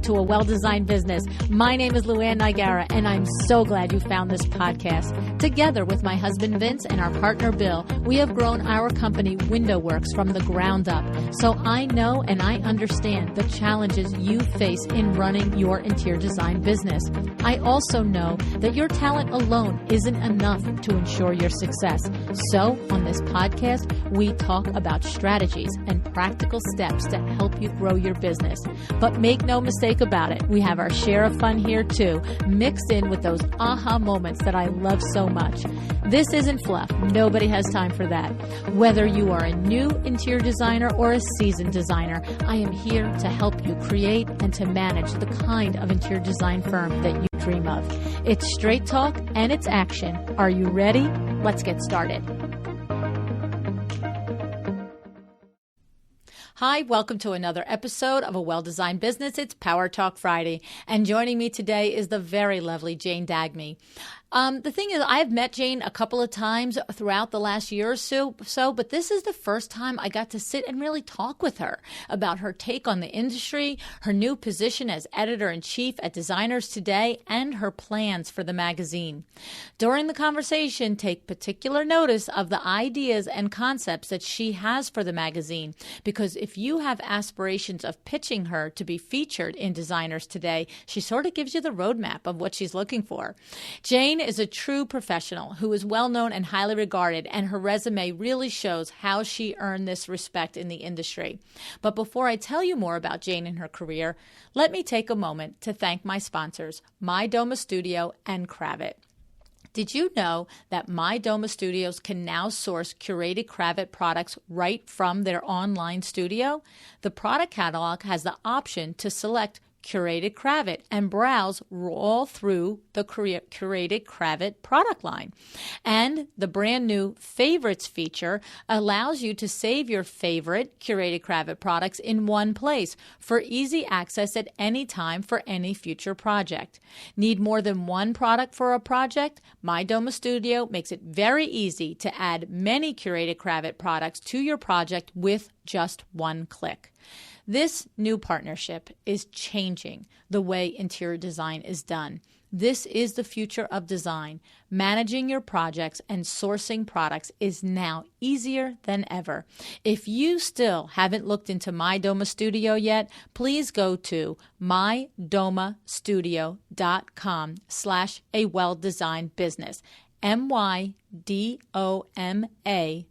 to A Well-Designed Business. My name is Luann Nigara, and I'm so glad you found this podcast. Together with my husband Vince and our partner Bill, we have grown our company Window Works from the ground up. So I know and I understand the challenges you face in running your interior design business. I also know that your talent alone isn't enough to ensure your success. So on this podcast, we talk about strategies and practical steps to help you grow your business. But make no mistake about it, we have our share of fun here too, mixed in with those aha moments that I love so much. This isn't fluff. Nobody has time for that. Whether you are a new interior designer or a seasoned designer, I am here to help you create and to manage the kind of interior design firm that you dream of. It's straight talk and it's action. Are you ready? Let's get started. Hi, welcome to another episode of A Well-Designed Business. It's Power Talk Friday, and joining me today is the very lovely Jane Dagni. The thing is, I've met Jane a couple of times throughout the last year or so, but this is the first time I got to sit and really talk with her about her take on the industry, her new position as editor-in-chief at Designers Today, and her plans for the magazine. During the conversation, take particular notice of the ideas and concepts that she has for the magazine, because if you have aspirations of pitching her to be featured in Designers Today, she sort of gives you the roadmap of what she's looking for. Jane is a true professional who is well known and highly regarded, and her resume really shows how she earned this respect in the industry. But before I tell you more about Jane and her career, let me take a moment to thank my sponsors, My Doma Studio and Cravat. Did you know that My Doma Studios can now source curated Cravat products right from their online studio? The product catalog has the option to select curated Cravat and browse all through the curated Cravat product line. And the brand new favorites feature allows you to save your favorite curated Cravat products in one place for easy access at any time for any future project. Need more than one product for a project? My Doma Studio makes it very easy to add many curated Cravat products to your project with just one click. This new partnership is changing the way interior design is done. This is the future of design. Managing your projects and sourcing products is now easier than ever. If you still haven't looked into My Doma Studio yet, please go to mydomastudio.com/awelldesignedbusiness. MYDOMA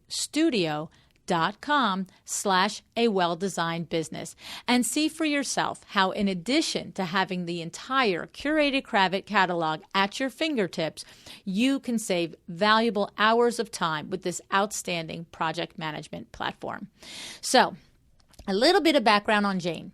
studio.com/awelldesignedbusiness and see for yourself how, in addition to having the entire curated Cravat catalog at your fingertips, you can save valuable hours of time with this outstanding project management platform. So, a little bit of background on Jane.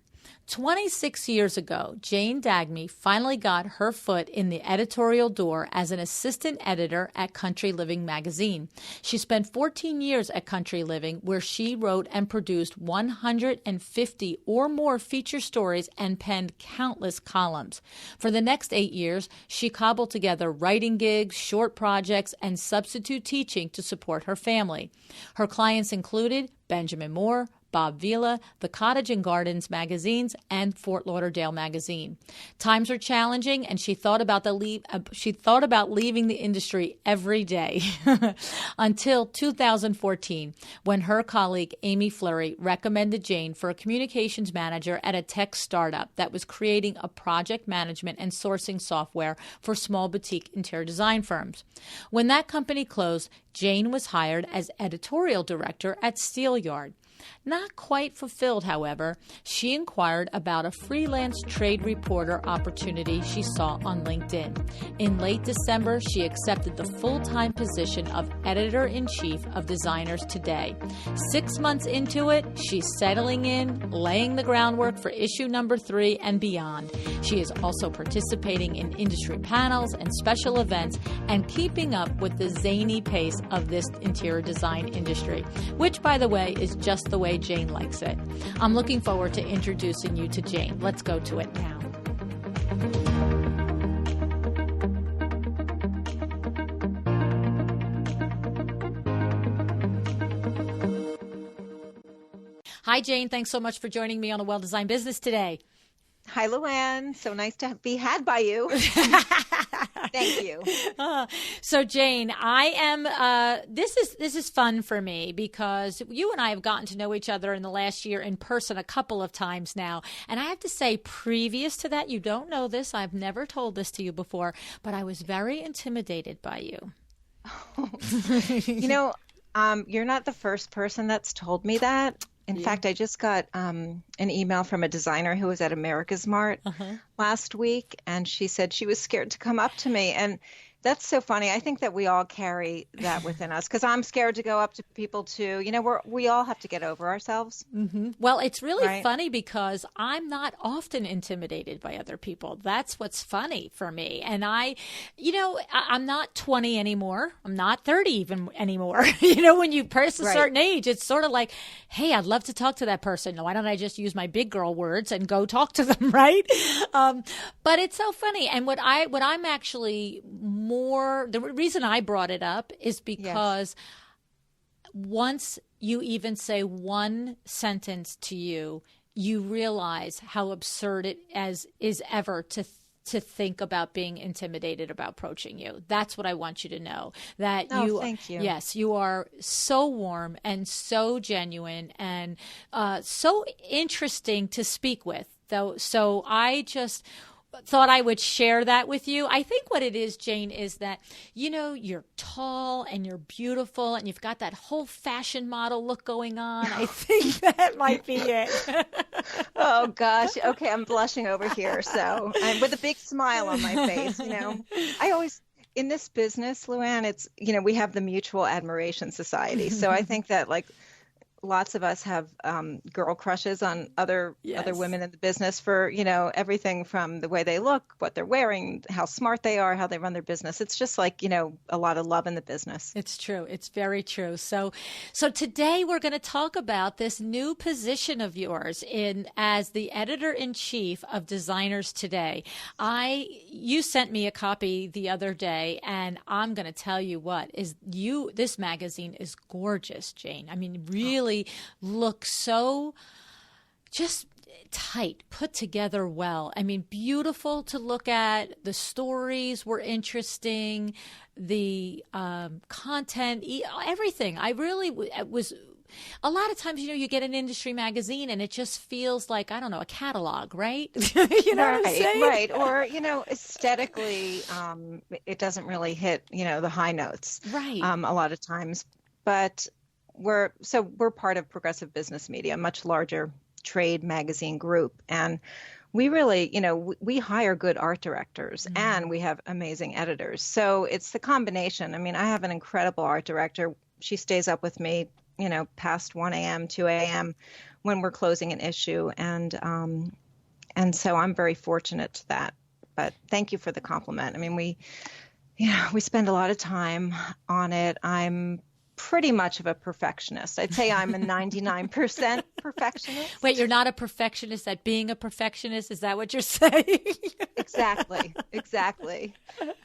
26 years ago, Jane Dagmi finally got her foot in the editorial door as an assistant editor at Country Living magazine. She spent 14 years at Country Living, where she wrote and produced 150 or more feature stories and penned countless columns. For the next 8 years, she cobbled together writing gigs, short projects, and substitute teaching to support her family. Her clients included Benjamin Moore, Bob Vila, the Cottage and Gardens magazines, and Fort Lauderdale magazine. Times are challenging, and she thought about leaving the industry every day until 2014, when her colleague Amy Flurry recommended Jane for a communications manager at a tech startup that was creating a project management and sourcing software for small boutique interior design firms. When that company closed, Jane was hired as editorial director at Steelyard. Not quite fulfilled, however, she inquired about a freelance trade reporter opportunity she saw on LinkedIn. In late December, she accepted the full-time position of editor-in-chief of Designers Today. 6 months into it, she's settling in, laying the groundwork for issue number 3 and beyond. She is also participating in industry panels and special events and keeping up with the zany pace of this interior design industry, which, by the way, is just the way Jane likes it. I'm looking forward to introducing you to Jane. Let's go to it now. Hi, Jane. Thanks so much for joining me on A Well-Designed Business today. Hi, Luann. So nice to be had by you. Thank you. So Jane, I am. This is fun for me because you and I have gotten to know each other in the last year in person a couple of times now, and I have to say, previous to that, you don't know this. I've never told this to you before, but I was very intimidated by you. You know, you're not the first person that's told me that. In fact, I just got an email from a designer who was at America's Mart last week, and she said she was scared to come up to me. And that's so funny. I think that we all carry that within us because I'm scared to go up to people too. You know, we all have to get over ourselves. Well, it's really funny because I'm not often intimidated by other people. That's what's funny for me. And I'm not 20 anymore. I'm not 30 even anymore. When you pass a certain age, it's sort of like, hey, I'd love to talk to that person. Why don't I just use my big girl words and go talk to them, right? But it's so funny. And what I'm actually the reason I brought it up is because once you even say one sentence to you, you realize how absurd it is ever to think about being intimidated about approaching you. That's what I want you to know. That thank you. Yes, you are so warm and so genuine and so interesting to speak with. So I just thought I would share that with you. I think what it is, Jane, is that, you're tall and you're beautiful and you've got that whole fashion model look going on. I think that might be it. Oh, gosh. Okay, I'm blushing over here. So I'm with a big smile on my face, I always, in this business, Luann, it's, we have the Mutual Admiration Society. So I think that lots of us have girl crushes on other women in the business for, everything from the way they look, what they're wearing, how smart they are, how they run their business. It's just a lot of love in the business. It's true. It's very true. So today we're going to talk about this new position of yours as the editor-in-chief of Designers Today. You sent me a copy the other day, and I'm going to tell you this magazine is gorgeous, Jane. I mean, really looks so just tight, put together well. I mean, beautiful to look at. The stories were interesting. The content, everything. I really was. A lot of times, you get an industry magazine and it just feels like, I don't know, a catalog, right? You know what I'm saying? Right. Or, aesthetically, it doesn't really hit, the high notes. Right. A lot of times. But we're part of Progressive Business Media, a much larger trade magazine group. And we really, we hire good art directors and we have amazing editors. So it's the combination. I mean, I have an incredible art director. She stays up with me, past 1 a.m., 2 a.m. when we're closing an issue. And so I'm very fortunate to that. But thank you for the compliment. I mean, we spend a lot of time on it. I'm pretty much of a perfectionist. I'd say I'm a 99% perfectionist. Wait, you're not a perfectionist at being a perfectionist? Is that what you're saying? Exactly.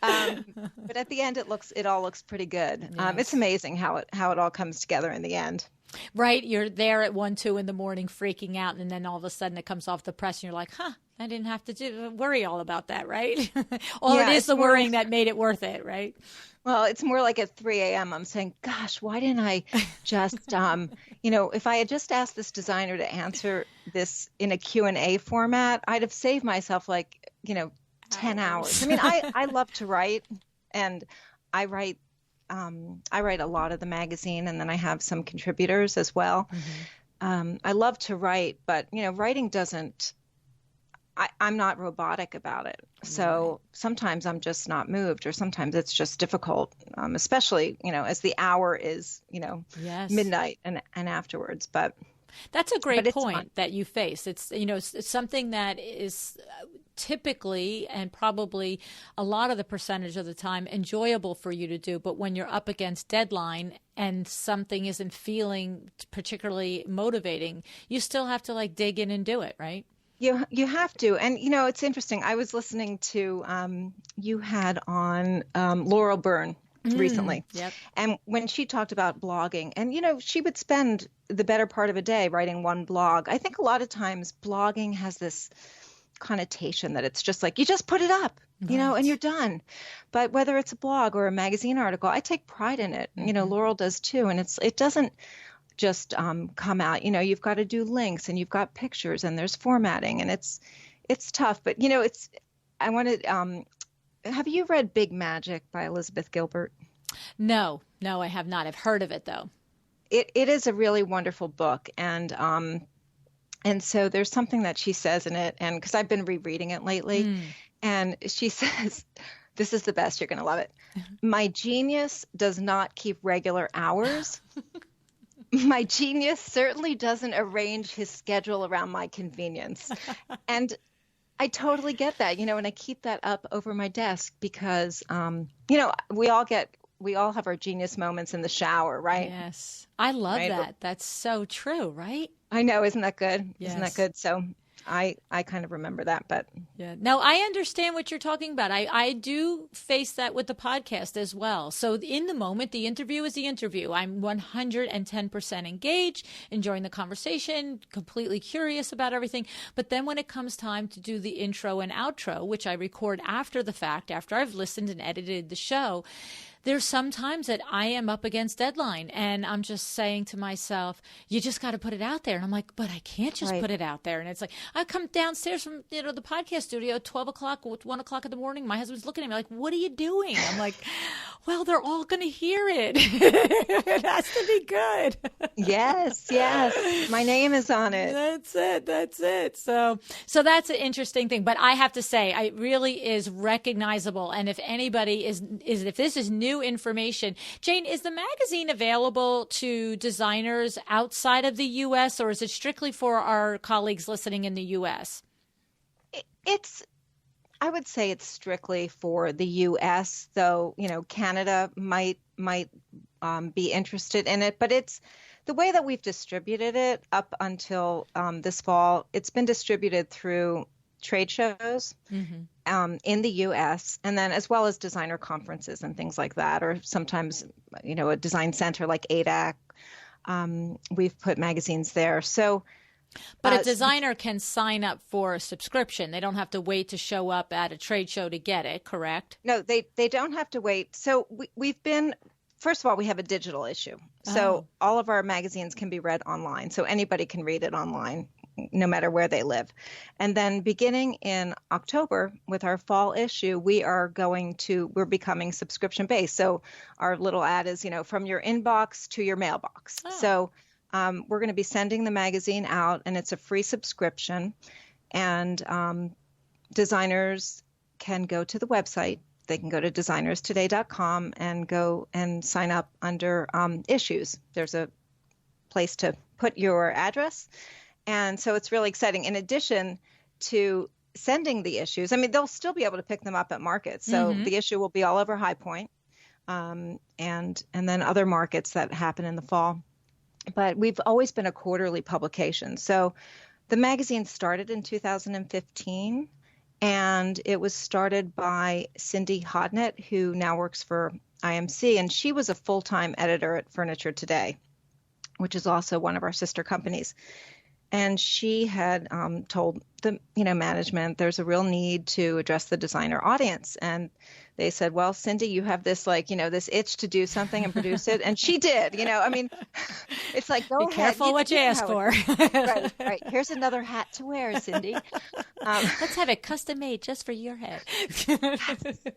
But at the end, it all looks pretty good. Yes. It's amazing how it all comes together in the end. Right. You're there at 1, 2 in the morning freaking out, and then all of a sudden it comes off the press and you're like, I didn't have to worry all about that, right? It is the worrying that made it worth it, right? Well, it's more like at 3 a.m. I'm saying, gosh, why didn't I just, if I had just asked this designer to answer this in a Q&A format, I'd have saved myself 10 hours. I mean, I love to write, and I write a lot of the magazine, and then I have some contributors as well. I love to write, but, writing doesn't, I'm not robotic about it. So sometimes I'm just not moved, or sometimes it's just difficult, especially, as the hour is, midnight and afterwards. But that's a great point that you face. It's, it's something that is typically and probably a lot of the percentage of the time enjoyable for you to do. But when you're up against deadline and something isn't feeling particularly motivating, you still have to dig in and do it, right? You have to. And, it's interesting. I was listening to, you had on Laurel Byrne recently. Yep. And when she talked about blogging, and, she would spend the better part of a day writing one blog. I think a lot of times blogging has this connotation that it's just like, you just put it up, and you're done. But whether it's a blog or a magazine article, I take pride in it. Laurel does too. And it doesn't just come out, you've got to do links and you've got pictures and there's formatting and it's tough. But, I wanted, have you read Big Magic by Elizabeth Gilbert? No, I have not. I've heard of it though. It is a really wonderful book. And so there's something that she says in it, and because I've been rereading it lately, and she says, this is the best, you're going to love it. My genius does not keep regular hours. My genius certainly doesn't arrange his schedule around my convenience. And I totally get that, and I keep that up over my desk because, we all have our genius moments in the shower, right? Yes. I love that. That's so true, right? I know. Isn't that good? Yes. Isn't that good? So I kind of remember that, but yeah. No, I understand what you're talking about. I do face that with the podcast as well. So in the moment, the interview is the interview. I'm 110% engaged, enjoying the conversation, completely curious about everything. But then when it comes time to do the intro and outro, which I record after the fact, after I've listened and edited the show, there's some times that I am up against deadline and I'm just saying to myself, you just got to put it out there. And I'm like, but I can't just put it out there. And it's like, I come downstairs from, the podcast studio at 12 o'clock, 1 o'clock in the morning. My husband's looking at me like, what are you doing? I'm like, well, they're all going to hear it. It has to be good. Yes. My name is on it. That's it. So that's an interesting thing. But I have to say, it really is recognizable. And if anybody if this is new information, Jane, is the magazine available to designers outside of the U.S. or is it strictly for our colleagues listening in the U.S.? I would say it's strictly for the U.S., though, Canada might be interested in it, but it's the way that we've distributed it up until this fall. It's been distributed through trade shows in the U.S. and then as well as designer conferences and things like that, or sometimes, a design center like ADAC. We've put magazines there. So, but a designer can sign up for a subscription. They don't have to wait to show up at a trade show to get it, correct? No, they don't have to wait. So we've been, first of all, we have a digital issue. So all of our magazines can be read online. So anybody can read it online, no matter where they live. And then beginning in October with our fall issue, we're becoming subscription based. So our little ad is, from your inbox to your mailbox. So we're going to be sending the magazine out and it's a free subscription, and designers can go to the website. They can go to designerstoday.com and go and sign up under issues. There's a place to put your address. And so it's really exciting. In addition to sending the issues, they'll still be able to pick them up at markets. So the issue will be all over High Point, and then other markets that happen in the fall. But we've always been a quarterly publication. So the magazine started in 2015, and it was started by Cindy Hodnett, who now works for IMC, and she was a full-time editor at Furniture Today, which is also one of our sister companies. And she had told the management there's a real need to address the designer audience. And they said, well, Cindy, you have this this itch to do something and produce it. And she did, it's like, go ahead. Be careful what you ask for. Right. Here's another hat to wear, Cindy. Let's have it custom made just for your head.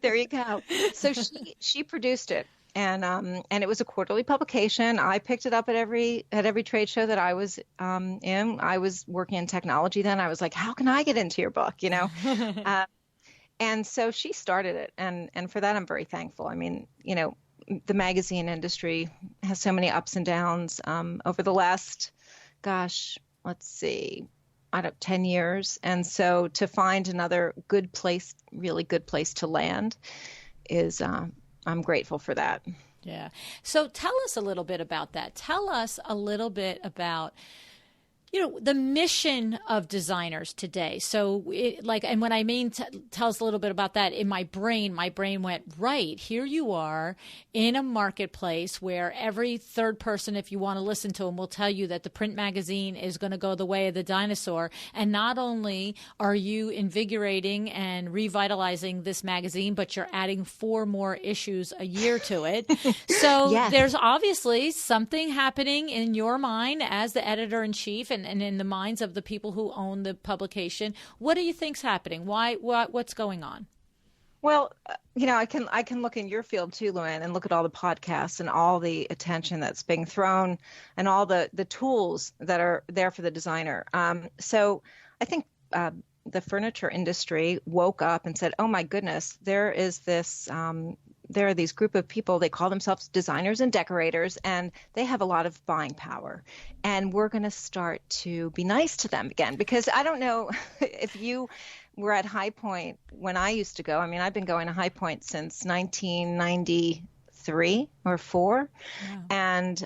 There you go. So she produced it. And it was a quarterly publication. I picked it up at every trade show that I was in. I was working in technology then. I was like, how can I get into your book? And so she started it, and for that I'm very thankful. The magazine industry has so many ups and downs over the last, 10 years, and so to find another really good place to land is. I'm grateful for that. Yeah. So tell us a little bit about that. Tell us a little bit about, the mission of designers today. So and when I mean, tell us a little bit about that. In my brain went, right, here you are in a marketplace where every third person, if you want to listen to them, will tell you that the print magazine is going to go the way of the dinosaur. And not only are you invigorating and revitalizing this magazine, but you're adding 4 more issues a year to it. So Yes. There's obviously something happening in your mind as the editor-in-chief and in the minds of the people who own the publication. What do you think's happening? What's going on? Well, I can look in your field too, Luann, and look at all the podcasts and all the attention that's being thrown and all the tools that are there for the designer. So I think the furniture industry woke up and said, oh my goodness, there are these group of people, they call themselves designers and decorators, and they have a lot of buying power. And we're going to start to be nice to them again, because I don't know if you were at High Point when I used to go. I mean, I've been going to High Point since 1993 or 4. Yeah. And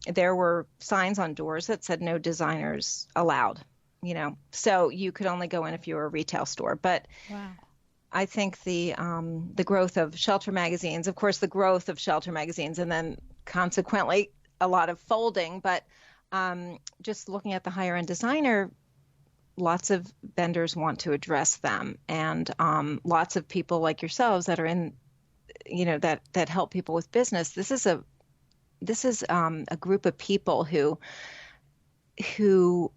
there were signs on doors that said no designers allowed, so you could only go in if you were a retail store. But wow. I think the growth of shelter magazines, of course, the growth of shelter magazines, and then consequently a lot of folding. But just looking at the higher end designer, lots of vendors want to address them, and lots of people like yourselves that are in, that help people with business. This is a group of people who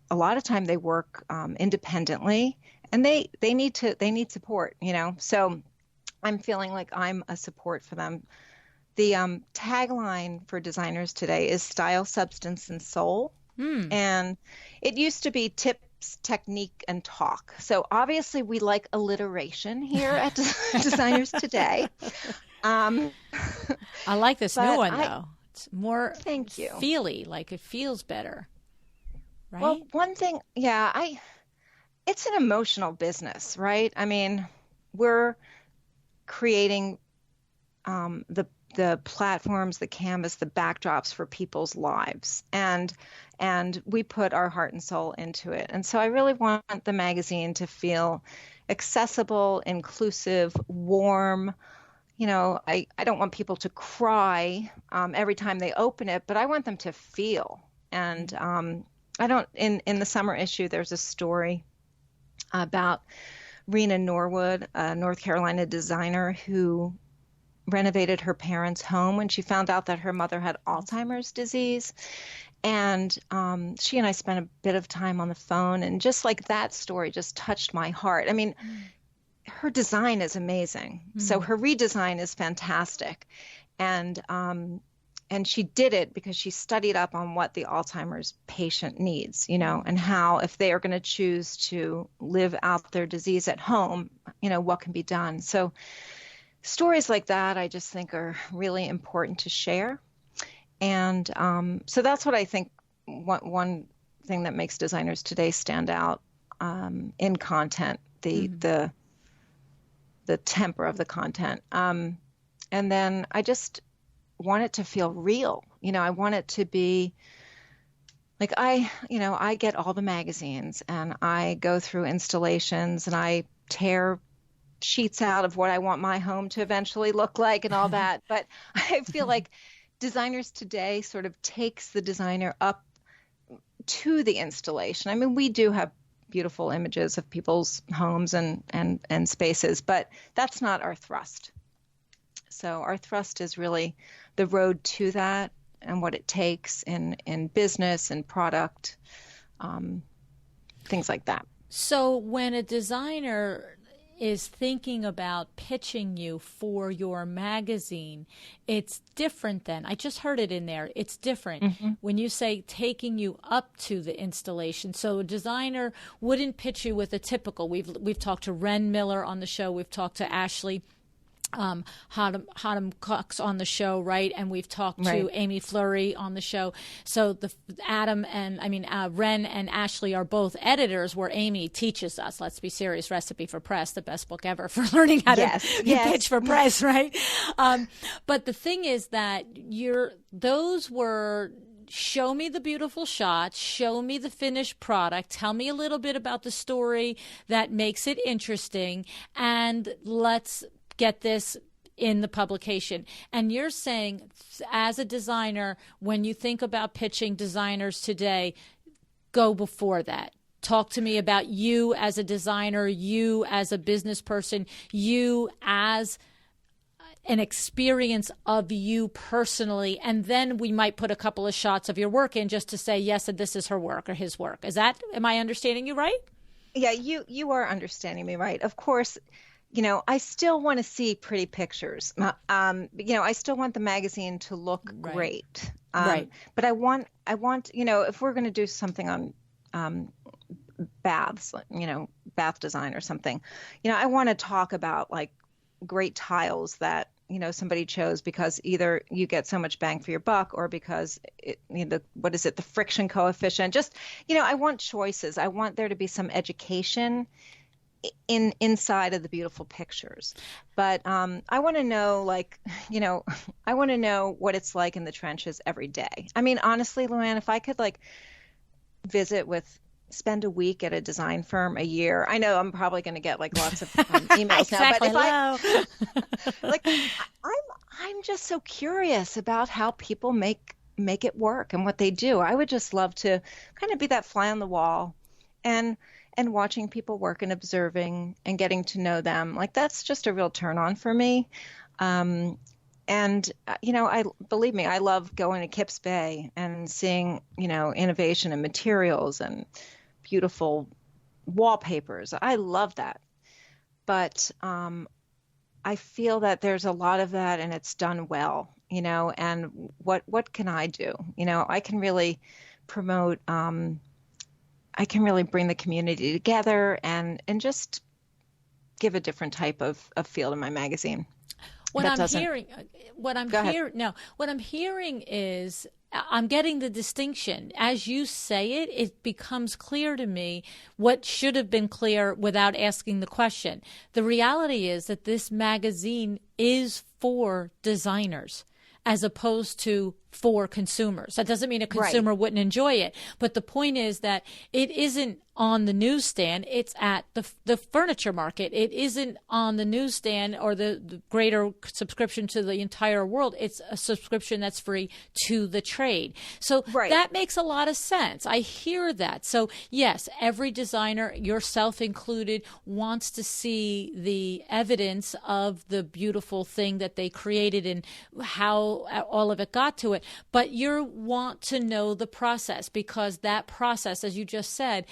a lot of time they work independently. And they need support, So I'm feeling like I'm a support for them. The tagline for designers today is style, substance, and soul. And it used to be tips, technique, and talk. So obviously we like alliteration here at Designers Today. I like this new one though. It's more thank you. Feely, like it feels better. Right? Well, one thing, it's an emotional business, right? I mean, we're creating the platforms, the canvas, the backdrops for people's lives, and we put our heart and soul into it. And so I really want the magazine to feel accessible, inclusive, warm. I don't want people to cry every time they open it, but I want them to feel. And in the summer issue, there's a story about Rena Norwood, a North Carolina designer who renovated her parents' home when she found out that her mother had Alzheimer's disease. And she and I spent a bit of time on the phone, and just like that story just touched my heart. I mean, her design is amazing. So her redesign is fantastic. And she did it because she studied up on what the Alzheimer's patient needs, and how if they are going to choose to live out their disease at home, what can be done. So stories like that, I just think are really important to share. And so that's what I think one thing that makes Designers Today stand out in content, the temper of the content. And then I just want it to feel real. I want it to be like I get all the magazines and I go through installations and I tear sheets out of what I want my home to eventually look like and all that. But I feel like Designers Today sort of takes the designer up to the installation. I mean, we do have beautiful images of people's homes and spaces, but that's not our thrust. So our thrust is really the road to that and what it takes in business and product, things like that. So when a designer is thinking about pitching you for your magazine, it's different then. I just heard it in there. It's different when you say taking you up to the installation. So a designer wouldn't pitch you with a typical. We've talked to Ren Miller on the show. We've talked to Ashley Hodham Cox on the show, right? And we've talked to Amy Flurry on the show. So Ren and Ashley are both editors, where Amy teaches us. Let's be serious. Recipe for Press, the best book ever for learning how to pitch for press, right? But the thing is that those were show me the beautiful shots, show me the finished product, tell me a little bit about the story that makes it interesting, and let's get this in the publication. And you're saying, as a designer, when you think about pitching designers today, go before that. Talk to me about you as a designer, you as a business person, you as an experience of you personally, and then we might put a couple of shots of your work in just to say, yes, this is her work or his work. Am I understanding you right? Yeah, you are understanding me right. Of course, I still want to see pretty pictures. I still want the magazine to look great. Right. But I want, if we're going to do something on baths, bath design or something, I want to talk about like great tiles that, somebody chose because either you get so much bang for your buck or because the friction coefficient. Just, I want choices. I want there to be some education inside of the beautiful pictures. But I want to know, I want to know what it's like in the trenches every day. I mean, honestly, Luann, if I could spend a week at a design firm a year, I know I'm probably going to get lots of emails exactly. now, but if I'm just so curious about how people make it work and what they do. I would just love to kind of be that fly on the wall and watching people work and observing and getting to know them. That's just a real turn on for me. Believe me, I love going to Kips Bay and seeing, innovation and materials and beautiful wallpapers. I love that. But I feel that there's a lot of that and it's done well, and what can I do? I can really promote, I can really bring the community together and just give a different type of feel to my magazine. What I'm hearing is I'm getting the distinction. As you say it, it becomes clear to me what should have been clear without asking the question. The reality is that this magazine is for designers as opposed to for consumers. That doesn't mean a consumer wouldn't enjoy it, but the point is that it isn't on the newsstand. It's at the furniture market. It isn't on the newsstand or the greater subscription to the entire world. It's a subscription that's free to the trade. So that makes a lot of sense. I hear that. So yes, every designer, yourself included, wants to see the evidence of the beautiful thing that they created and how all of it got to it. But you want to know the process, because that process, as you just said,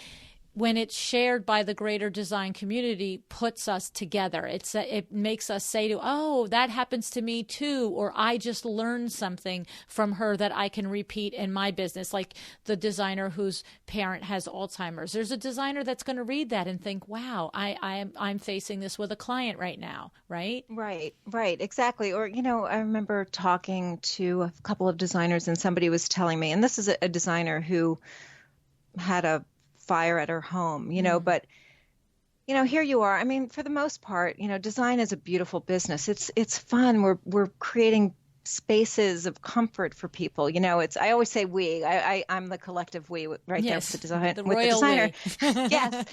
when it's shared by the greater design community, puts us together. It makes us say oh, that happens to me too, or I just learned something from her that I can repeat in my business, like the designer whose parent has Alzheimer's. There's a designer that's going to read that and think, wow, I'm facing this with a client right now, right? Right, exactly. Or, I remember talking to a couple of designers and somebody was telling me, and this is a designer who had a fire at her home, but here you are. I mean, for the most part, design is a beautiful business. It's fun. We're creating spaces of comfort for people. I always say we. I'm the collective we right there with the design, the with the designer. Yes.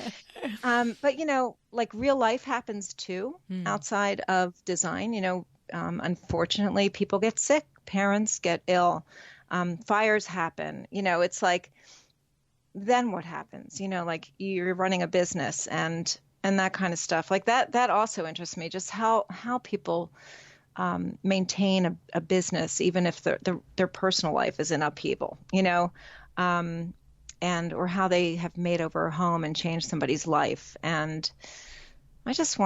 But real life happens too outside of design. Unfortunately, people get sick, parents get ill, fires happen. It's like, then what happens? You're running a business and that kind of stuff. That also interests me, just how people maintain a business, even if their personal life is in upheaval, or how they have made over a home and changed somebody's life. And I just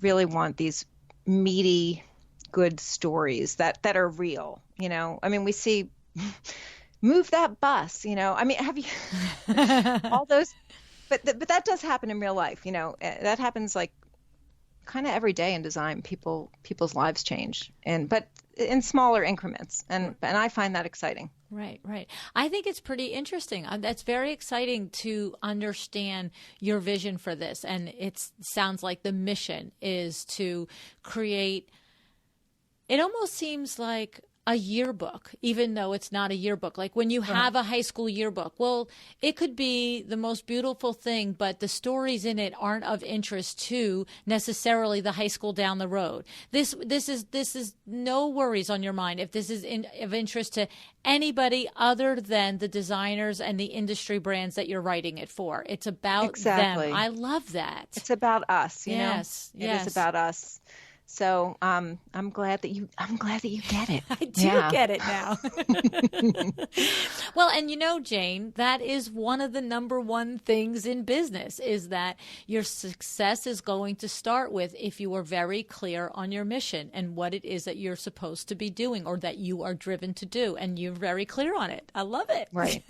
really want these meaty, good stories that are real. I mean, we see move that bus, I mean, have you all those, but that does happen in real life. That happens kind of every day in design. People's lives change, but in smaller increments. And I find that exciting. Right. I think it's pretty interesting. That's very exciting to understand your vision for this. And it sounds like the mission is to create, it almost seems like a yearbook, even though it's not a yearbook. Like when you have a high school yearbook, well, it could be the most beautiful thing, but the stories in it aren't of interest to necessarily the high school down the road. This is no worries on your mind if this is of interest to anybody other than the designers and the industry brands that you're writing it for. It's about them. I love that. It's about us, you know? Yes. It is about us. So I'm glad that you get it. I do get it now. Well, and you know, Jane, that is one of the number one things in business is that your success is going to start with if you are very clear on your mission and what it is that you're supposed to be doing or that you are driven to do. And you're very clear on it. I love it. Right.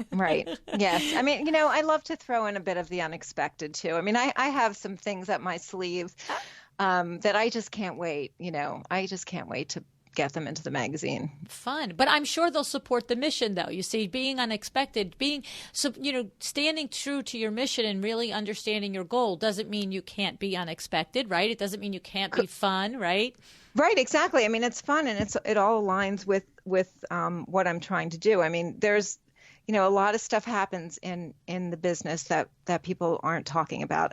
Yes. I mean, you know, I love to throw in a bit of the unexpected too. I mean, I have some things up my sleeve that I just can't wait. You know, I just can't wait to get them into the magazine. Fun. But I'm sure they'll support the mission, though. You see, being unexpected, standing true to your mission and really understanding your goal doesn't mean you can't be unexpected, right? It doesn't mean you can't be fun, right? Right, exactly. I mean, it's fun and it all aligns with what I'm trying to do. I mean, there's, you know, a lot of stuff happens in the business that people aren't talking about.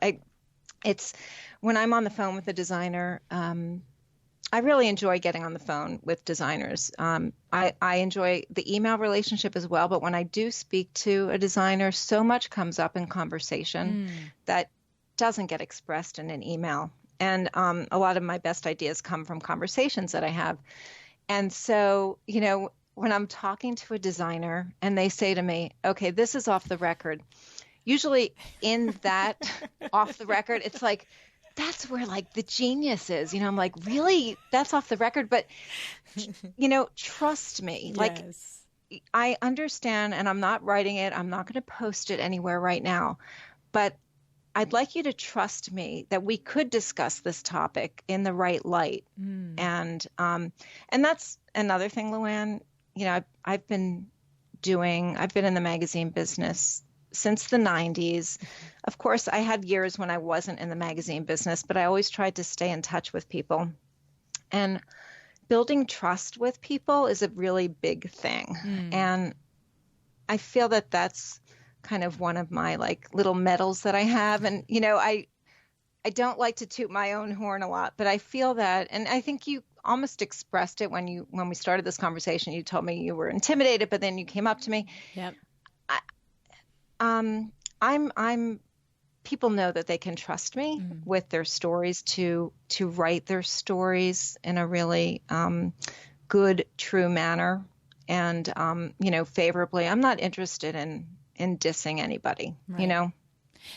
It's when I'm on the phone with a designer, I really enjoy getting on the phone with designers. I enjoy the email relationship as well, but when I do speak to a designer, so much comes up in conversation that doesn't get expressed in an email. And a lot of my best ideas come from conversations that I have. And so, you know, when I'm talking to a designer and they say to me, okay, this is off the record, usually in that off the record, it's like, that's where like the genius is. You know, I'm like, really? That's off the record? But, you know, trust me. Like, yes. I understand, and I'm not writing it. I'm not going to post it anywhere right now. But I'd like you to trust me that we could discuss this topic in the right light. And that's another thing, Luann. You know, I've been in the magazine business since the 90s. Of course, I had years when I wasn't in the magazine business, but I always tried to stay in touch with people. And building trust with people is a really big thing. And I feel that that's kind of one of my like little medals that I have. And, you know, I don't like to toot my own horn a lot, but I feel that, and I think you almost expressed it when we started this conversation. You told me you were intimidated, but then you came up to me. Yep. People know that they can trust me with their stories to write their stories in a really good, true manner and, you know, favorably. I'm not interested in dissing anybody, right. You know.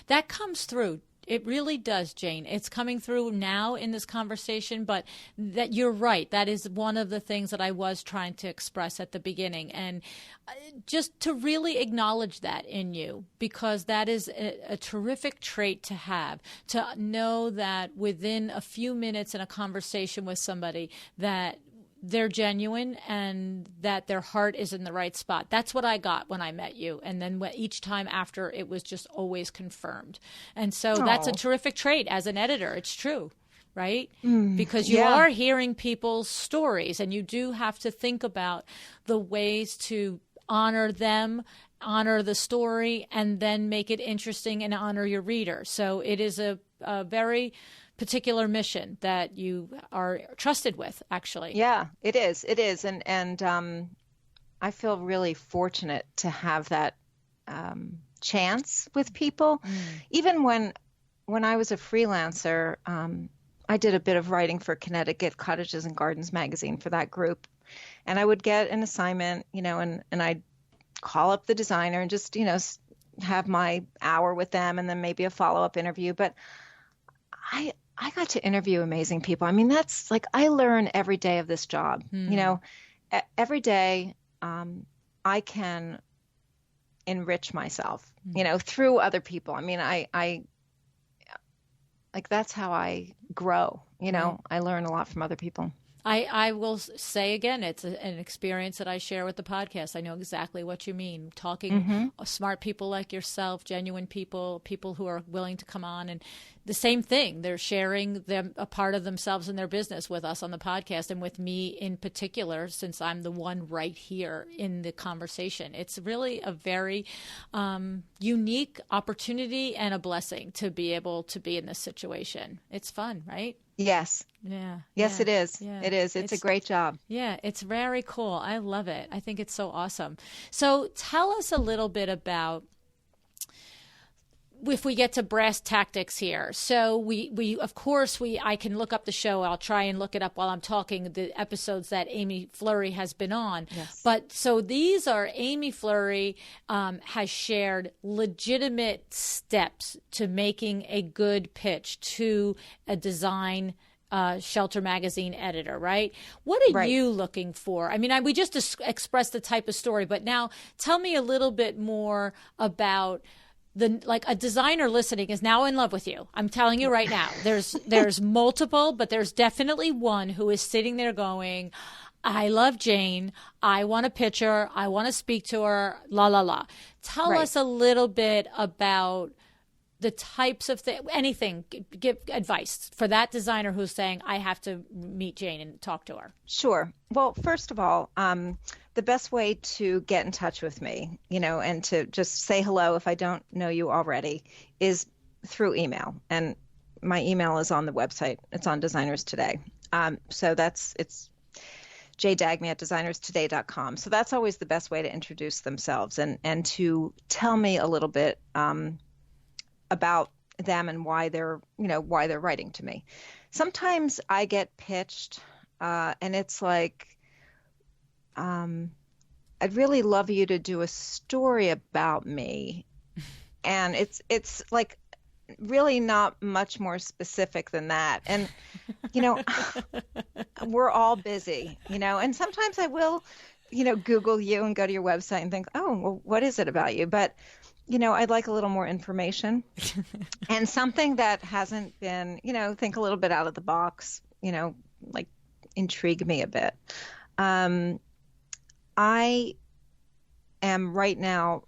That comes through. It really does, Jane. It's coming through now in this conversation, but that you're right. That is one of the things that I was trying to express at the beginning. And just to really acknowledge that in you, because that is a terrific trait to have, to know that within a few minutes in a conversation with somebody that they're genuine and that their heart is in the right spot. That's what I got when I met you. And then each time after, it was just always confirmed. And so that's a terrific trait as an editor. It's true, right? Because you are hearing people's stories and you do have to think about the ways to honor them, honor the story, and then make it interesting and honor your reader. So it is a very particular mission that you are trusted with, actually. Yeah, it is. It is. And I feel really fortunate to have that chance with people. Even when I was a freelancer, I did a bit of writing for Connecticut Cottages and Gardens magazine for that group. And I would get an assignment, you know, and I'd call up the designer and just, you know, have my hour with them and then maybe a follow-up interview. But I got to interview amazing people. I mean, that's like, I learn every day of this job. You know, every day I can enrich myself, you know, through other people. I mean, I like, that's how I grow, you know, I learn a lot from other people. I will say again, it's an experience that I share with the podcast. I know exactly what you mean. Talking smart people like yourself, genuine people, people who are willing to come on, and the same thing. They're sharing a part of themselves and their business with us on the podcast, and with me in particular, since I'm the one right here in the conversation. It's really a very unique opportunity and a blessing to be able to be in this situation. It's fun, right? Yes. Yeah. Yes, yeah, it is. Yeah. It is. It's a great job. Yeah, it's very cool. I love it. I think it's so awesome. So tell us a little bit about, if we get to brass tactics here. So we of course, I can look up the show. I'll try and look it up while I'm talking, the episodes that Amy Flurry has been on. Yes. But so these are, Amy Flurry has shared legitimate steps to making a good pitch to a design shelter magazine editor, right? What are you looking for? I mean, we just expressed the type of story, but now tell me a little bit more about a designer listening is now in love with you. I'm telling you right now, there's multiple, but there's definitely one who is sitting there going, I love Jane. I want to pitch her. I want to speak to her. La, la, la. Tell us a little bit about the types of anything, give advice for that designer who's saying, I have to meet Jane and talk to her. Sure. Well, first of all, the best way to get in touch with me, and to just say hello if I don't know you already, is through email. And my email is on the website. It's on Designers Today. So it's jdagmi@designerstoday.com. So that's always the best way to introduce themselves and to tell me a little bit about them and why they're writing to me. Sometimes I get pitched and it's like, I'd really love you to do a story about me. And it's like really not much more specific than that. And, we're all busy, and sometimes I will, Google you and go to your website and think, oh, well, what is it about you? But, I'd like a little more information and something that hasn't been, think a little bit out of the box, like intrigue me a bit. I am right now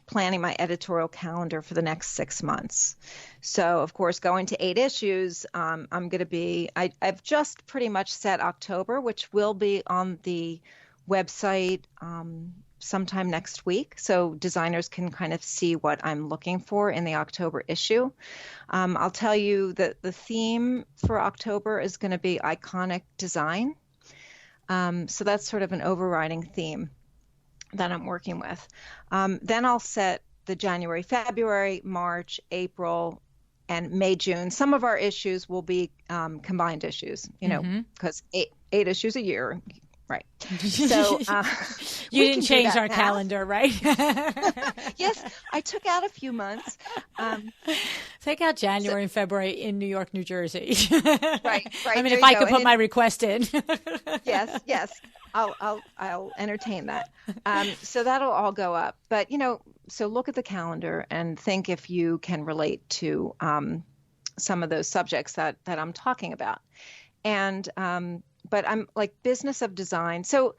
planning my editorial calendar for the next 6 months. So, of course, going to 8 issues, I'm going to be, I've just pretty much set October, which will be on the website sometime next week. So designers can kind of see what I'm looking for in the October issue. I'll tell you that the theme for October is going to be iconic design. So that's sort of an overriding theme that I'm working with. Then I'll set the January, February, March, April, and May, June. Some of our issues will be combined issues, because 8 issues a year. Right. So you didn't change our calendar, right? Yes, I took out a few months. Take out January and February in New York, New Jersey. Right. I mean, if I could put my request in. Yes. I'll entertain that. So that'll all go up. But, so look at the calendar and think if you can relate to some of those subjects that I'm talking about. And but I'm like business of design. So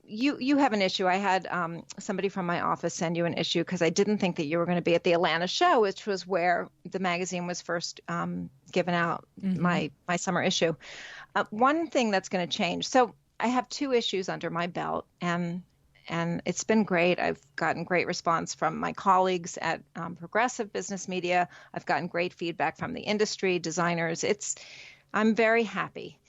you have an issue. I had somebody from my office send you an issue because I didn't think that you were going to be at the Atlanta show, which was where the magazine was first given out, my summer issue. One thing that's going to change. So I have 2 issues under my belt, and it's been great. I've gotten great response from my colleagues at Progressive Business Media. I've gotten great feedback from the industry, designers. I'm very happy.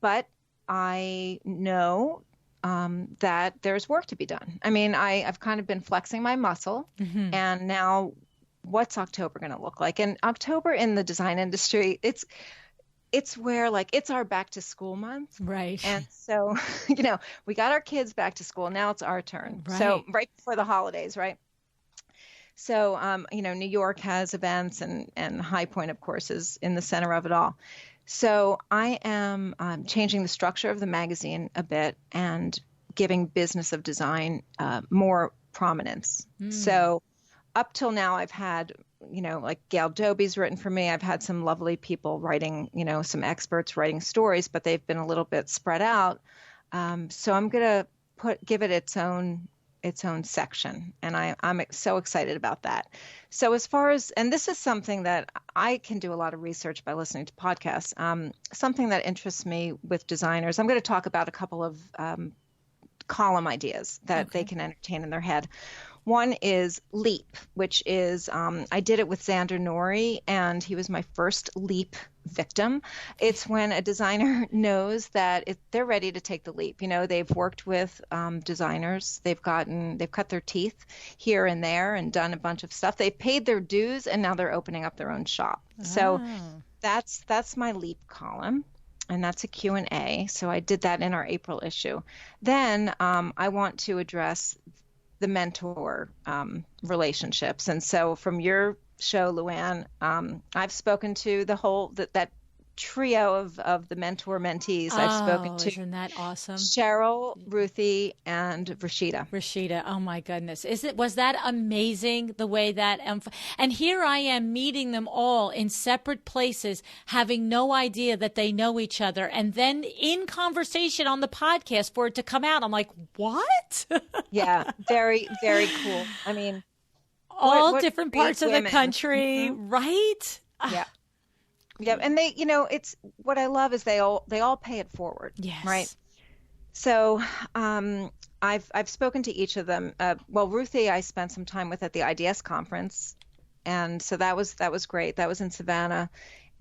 But I know that there's work to be done. I mean, I've kind of been flexing my muscle, and now what's October going to look like? And October in the design industry, it's where it's our back to school month. Right. And so, we got our kids back to school. Now it's our turn. Right. So right before the holidays, right? So, New York has events and High Point, of course, is in the center of it all. So I am changing the structure of the magazine a bit and giving business of design more prominence. So up till now, I've had like Gail Dobie's written for me. I've had some lovely people writing, some experts writing stories, but they've been a little bit spread out. So I'm going to give it its own section. And I'm so excited about that. So as far as, and this is something that I can do a lot of research by listening to podcasts, something that interests me with designers. I'm going to talk about a couple of column ideas that they can entertain in their head. One is LEAP, which is, I did it with Xander Nori, and he was my first LEAP victim. It's when a designer knows that they're ready to take the leap. They've worked with designers. They've cut their teeth here and there and done a bunch of stuff. They've paid their dues, and now they're opening up their own shop. So that's my LEAP column. And that's a Q&A. So I did that in our April issue. Then I want to address the mentor relationships. And so from your show, Luann, I've spoken to that trio of the mentor mentees. I've spoken to. Isn't that awesome? Cheryl, Ruthie, and Rashida. Oh my goodness. Was that amazing the way that, and here I am meeting them all in separate places, having no idea that they know each other. And then in conversation on the podcast for it to come out, I'm like, what? Yeah. Very, very cool. I mean, all different parts of the country, right? Yeah. Yeah, and they, it's what I love is they all pay it forward. Yes. Right. So, I've spoken to each of them. Ruthie, I spent some time with at the IDS conference, and so that was great. That was in Savannah,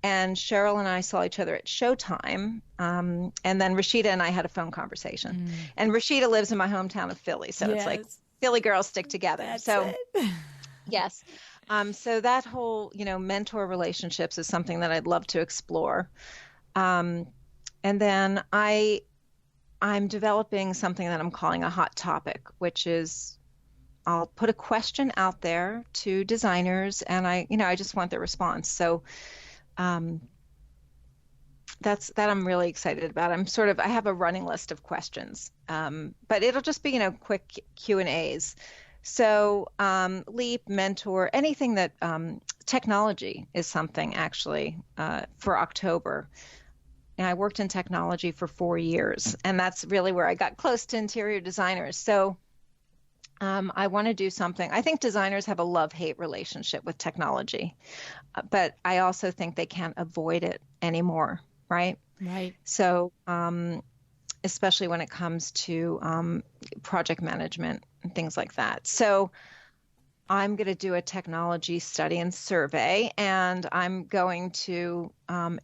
and Cheryl and I saw each other at Showtime, and then Rashida and I had a phone conversation. And Rashida lives in my hometown of Philly, so it's like Philly girls stick together. That's so, it. Yes. So that whole, mentor relationships is something that I'd love to explore. And then I'm developing something that I'm calling a hot topic, which is I'll put a question out there to designers, and I just want their response. So that I'm really excited about. I have a running list of questions, but it'll just be, quick Q&As. So LEAP, mentor, anything that technology is something actually for October. And I worked in technology for 4 years, and that's really where I got close to interior designers. So I want to do something. I think designers have a love-hate relationship with technology, but I also think they can't avoid it anymore, right? Right. So especially when it comes to project management and things like that. So I'm going to do a technology study and survey, and I'm going to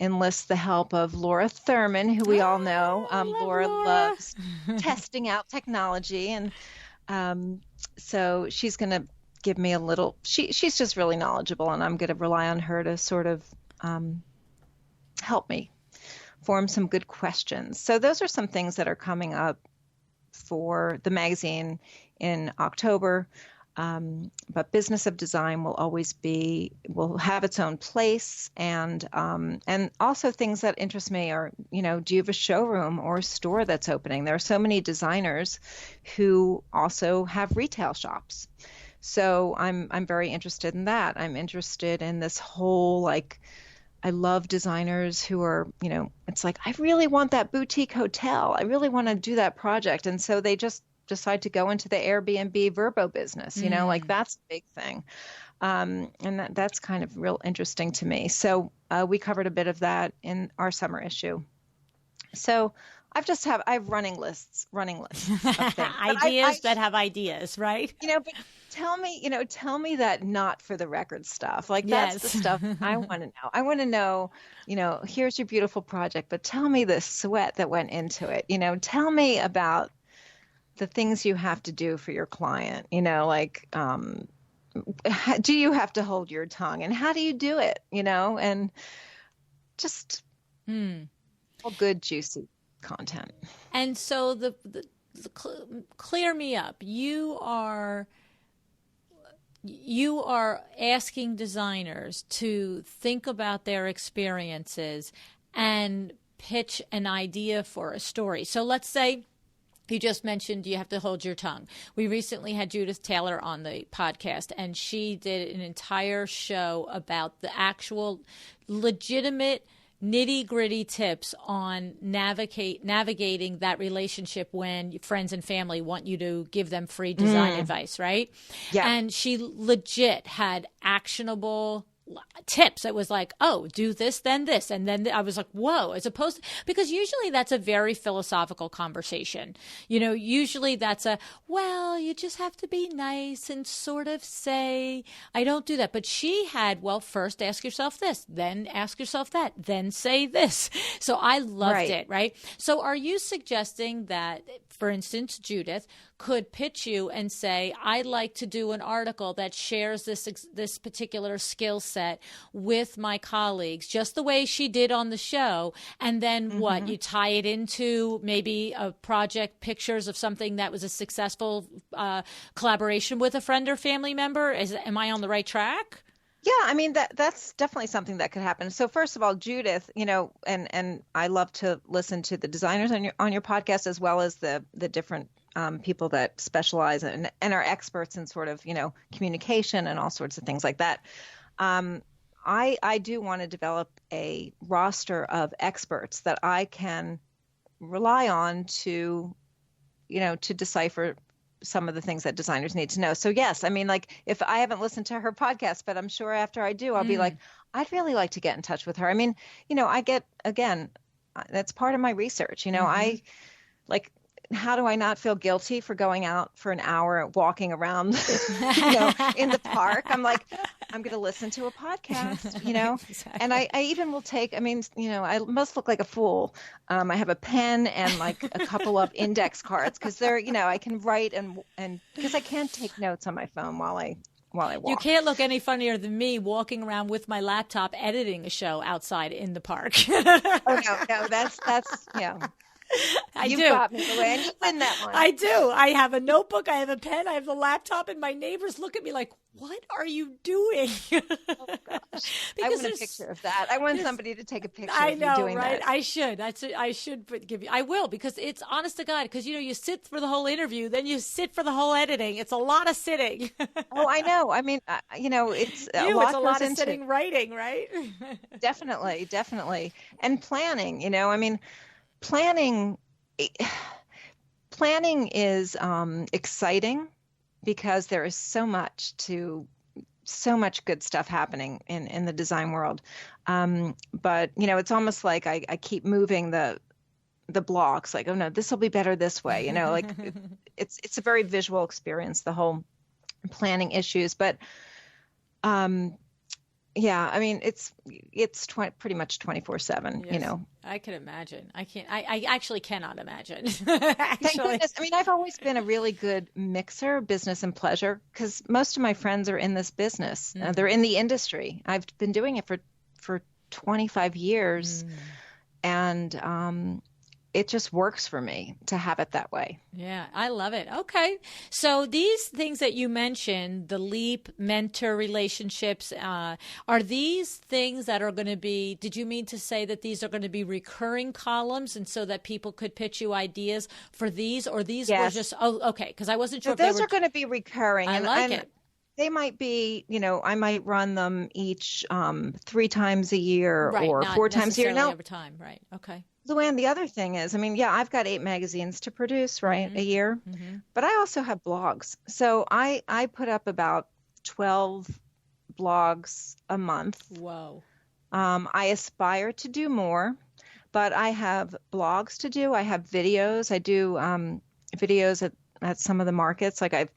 enlist the help of Laura Thurman, who we all know. Laura loves testing out technology, and so she's going to give me a little, she's just really knowledgeable, and I'm going to rely on her to sort of help me form some good questions. So those are some things that are coming up for the magazine in October. But Business of Design will have its own place, and also things that interest me are, do you have a showroom or a store that's opening? There are so many designers who also have retail shops. So I'm very interested in that. I'm interested in this whole, I love designers who are, it's like, I really want that boutique hotel. I really want to do that project. And so they just decide to go into the Airbnb Verbo business, that's a big thing. And that's kind of real interesting to me. So we covered a bit of that in our summer issue. So I have running lists of things. Ideas that have ideas, right? But tell me that not for the record stuff. That's the stuff I want to know. I want to know, here's your beautiful project, but tell me the sweat that went into it. Tell me about the things you have to do for your client, do you have to hold your tongue, and how do you do it, and just all good, juicy content. And so the clear me up. You are asking designers to think about their experiences and pitch an idea for a story. So let's say You just mentioned you have to hold your tongue. We recently had Judith Taylor on the podcast, and she did an entire show about the actual legitimate nitty-gritty tips on navigating that relationship when friends and family want you to give them free design advice, right? Yeah. And she legit had actionable tips. It was like, oh, do this, then this. And then I was like, whoa, as opposed to, because usually that's a very philosophical conversation. Usually that's well, you just have to be nice and sort of say, I don't do that. But she had, well, first ask yourself this, then ask yourself that, then say this. So I loved it, right? So are you suggesting that, for instance, Judith could pitch you and say, I'd like to do an article that shares this particular skill set with my colleagues, just the way she did on the show. And then what? You tie it into maybe a project, pictures of something that was a successful collaboration with a friend or family member. Am I on the right track? Yeah, I mean, that's definitely something that could happen. So first of all, Judith, and I love to listen to the designers on your podcast, as well as the different people that specialize and are experts in sort of, communication and all sorts of things like that. I do want to develop a roster of experts that I can rely on to decipher some of the things that designers need to know. So yes, I mean, like, if I haven't listened to her podcast, but I'm sure after I do, I'll be like, I'd really like to get in touch with her. I mean, that's part of my research. I like, how do I not feel guilty for going out for an hour walking around, in the park? I'm like, I'm going to listen to a podcast, Exactly. And I even will take, I must look like a fool. I have a pen and like a couple of index cards because they're, I can write and because I can't take notes on my phone while I walk. You can't look any funnier than me walking around with my laptop editing a show outside in the park. Oh, no, that's yeah. You got me the way, and you win that one. I do. I have a notebook. I have a pen. I have the laptop, and my neighbors look at me like, "What are you doing?" Oh gosh! I want a picture of that. I want somebody to take a picture I of know, you doing right? that. I should. I should give you. I will, because it's honest to God. Because you sit for the whole interview, then you sit for the whole editing. It's a lot of sitting. Oh, I know. I mean, it's a it's a lot lot goes of sitting writing, right? Definitely, and planning. I mean. Planning is exciting because there is so much good stuff happening in the design world. But it's almost like I keep moving the blocks, like, oh no, this will be better this way. Like it's a very visual experience, the whole planning issues. But yeah, I mean, it's pretty much 24/7, Yes. I can imagine. I actually cannot imagine. Thank goodness. I mean, I've always been a really good mixer, business and pleasure, because most of my friends are in this business. They're in the industry. I've been doing it for 25 years, and it just works for me to have it that way. Yeah, I love it. Okay. So these things that you mentioned, the LEAP, mentor relationships, are these things that are going to be, did you mean to say that these are going to be recurring columns, and so that people could pitch you ideas for these, or these were just, okay, because I wasn't sure So if those are going to be recurring. I like it. They might be, I might run them each 3 times a year, Right, or not 4 times a year. necessarily Now, over time, right? Okay. Luann, the other thing is, I've got 8 magazines to produce, right, a year, but I also have blogs. So I put up about 12 blogs a month. Whoa. I aspire to do more, but I have blogs to do. I have videos. I do videos at some of the markets. Like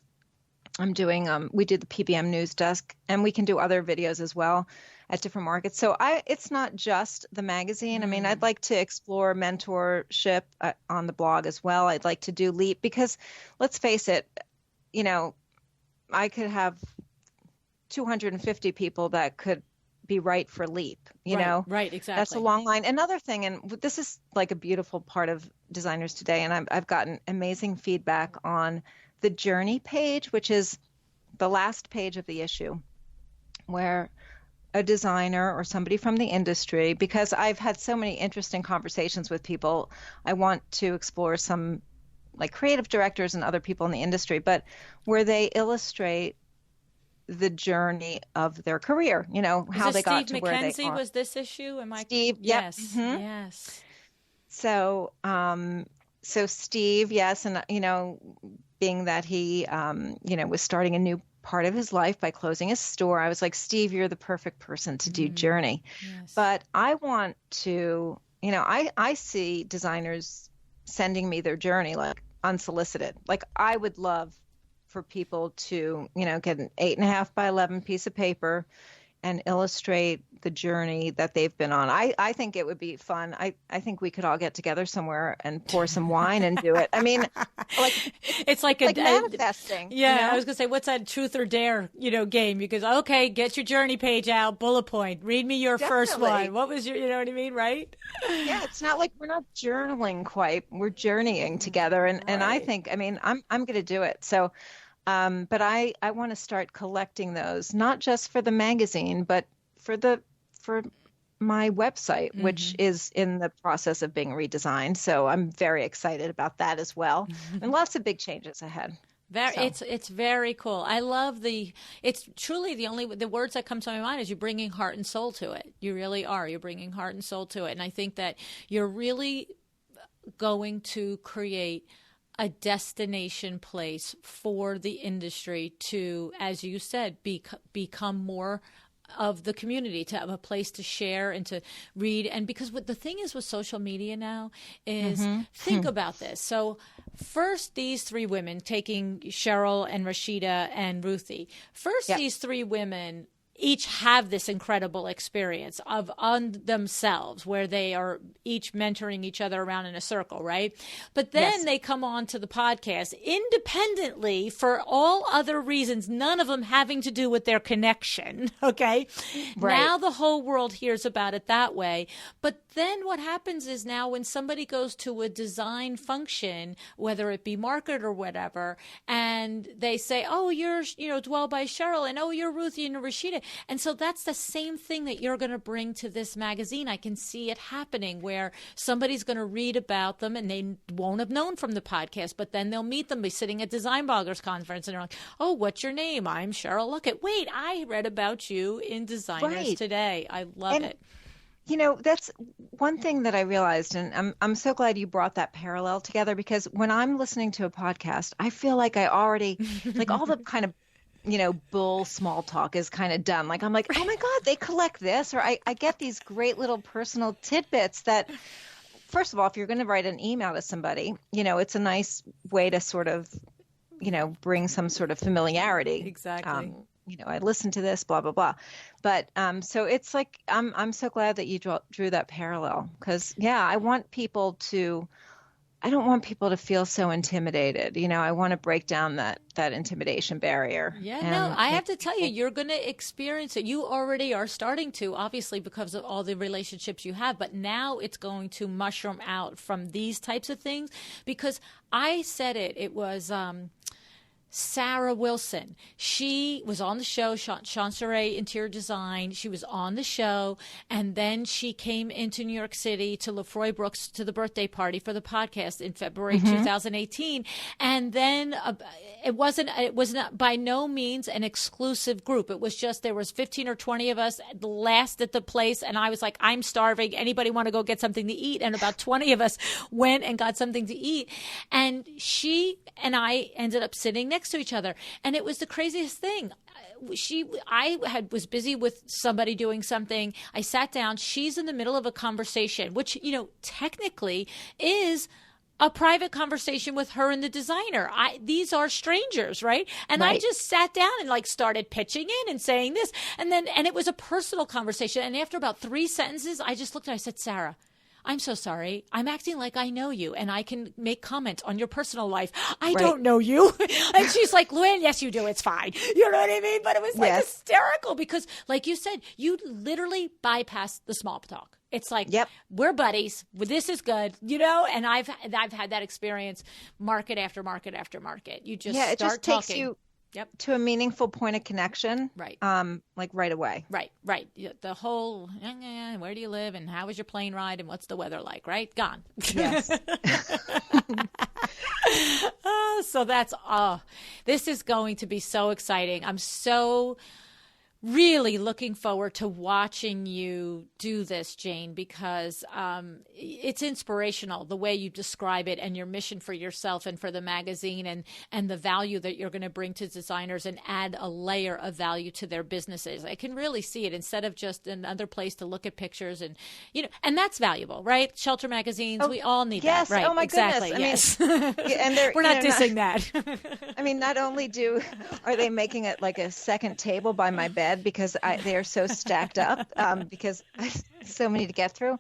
I'm doing, we did the PBM news desk, and we can do other videos as well at different markets. So it's not just the magazine. I mean, I'd like to explore mentorship on the blog as well. I'd like to do LEAP, because let's face it, I could have 250 people that could be right for LEAP, Right, exactly. That's a long line. Another thing, and this is like a beautiful part of designers today, and I've gotten amazing feedback on the journey page, which is the last page of the issue, where a designer or somebody from the industry, because I've had so many interesting conversations with people, I want to explore some like creative directors and other people in the industry, but where they illustrate the journey of their career, how they got to where they are. Steve McKenzie was this issue? Am I? Steve, yes, yep. Mm-hmm. yes. So, so Steve, yes, and being that he, was starting a new part of his life by closing his store, I was like, Steve, you're the perfect person to do Journey. Yes. But I want to, I see designers sending me their journey like unsolicited. Like I would love for people to, get an 8.5 by 11 piece of paper and illustrate the journey that they've been on. I think it would be fun. I think we could all get together somewhere and pour some wine and do it. I mean, like it's like manifesting. Yeah, I was gonna say, what's that truth or dare, game? Because okay, get your journey page out, bullet point, read me your first one. What was your, you know what I mean, right? Yeah, it's not like we're not journaling quite. We're journeying together, and I think, I'm going to do it. So. But I want to start collecting those, not just for the magazine, but for my website, which is in the process of being redesigned. So I'm very excited about that as well. And lots of big changes ahead. It's very cool. I love it's truly the words that come to my mind is you're bringing heart and soul to it. You really are. You're bringing heart and soul to it. And I think that you're really going to create a destination place for the industry to, as you said, become more of the community, to have a place to share and to read. And because what the thing is with social media now is, think about this. So first, these three women, taking Cheryl and Rashida and Ruthie, these three women each have this incredible experience on themselves where they are each mentoring each other around in a circle, right? But then they come on to the podcast independently for all other reasons, none of them having to do with their connection, okay? Right. Now the whole world hears about it that way. But then what happens is now when somebody goes to a design function, whether it be market or whatever, and they say, oh, you're, Dwell by Cheryl, and oh, you're Ruthie and Rashida. And so that's the same thing that you're going to bring to this magazine. I can see it happening where somebody's going to read about them and they won't have known from the podcast, but then they'll meet them, be sitting at Design Bloggers Conference, and they're like, oh, what's your name? I'm Cheryl Luckett. Wait, I read about you in Designers Today. I love it. That's one thing that I realized, and I'm so glad you brought that parallel together, because when I'm listening to a podcast, I feel like I already, like all the kind of, bull small talk is kind of done. Like, I'm like, oh my God, they collect this, or I get these great little personal tidbits that, first of all, if you're going to write an email to somebody, it's a nice way to sort of, bring some sort of familiarity. Exactly. I listened to this, blah, blah, blah. But so it's like, I'm so glad that you drew that parallel, because, I don't want people to feel so intimidated. I want to break down that intimidation barrier. Yeah, I have to tell you, you're going to experience it. You already are starting to, obviously, because of all the relationships you have. But now it's going to mushroom out from these types of things, because I said it was Sarah Wilson. She was on the show, Chanceray Interior Design. She was on the show, and then she came into New York City to Lefroy Brooks to the birthday party for the podcast in February 2018. And then it was not by no means an exclusive group. It was just there was 15 or 20 of us last at the place, and I was like, I'm starving. Anybody want to go get something to eat? And about 20 of us went and got something to eat. And she and I ended up sitting next to each other, and it was the craziest thing. I was busy with somebody doing something. I sat down. She's in the middle of a conversation, which technically is a private conversation with her and the designer. These are strangers, right? And I just sat down and started pitching in and saying this, and it was a personal conversation. And after about 3 sentences, I just looked at her. I said, Sarah, I'm so sorry. I'm acting like I know you and I can make comments on your personal life. I don't know you. And she's like, Luann, yes, you do. It's fine. You know what I mean? But it was hysterical because, like you said, you literally bypassed the small talk. It's like, we're buddies. This is good, and I've had that experience market after market after market. You just start just talking. Takes you to a meaningful point of connection. Right. Like right away. Right. The whole, where do you live and how was your plane ride and what's the weather like, right? Gone. Yes. So this is going to be so exciting. I'm so really looking forward to watching you do this, Jane, because it's inspirational the way you describe it and your mission for yourself and for the magazine and the value that you're going to bring to designers and add a layer of value to their businesses. I can really see it instead of just another place to look at pictures and, and that's valuable, right? Shelter magazines, we all need that, right? Oh my exactly. Goodness. Yes. And we're not dissing that. I mean, not only are they making it like a second table by my bed, because they are so stacked up because I have so many to get through.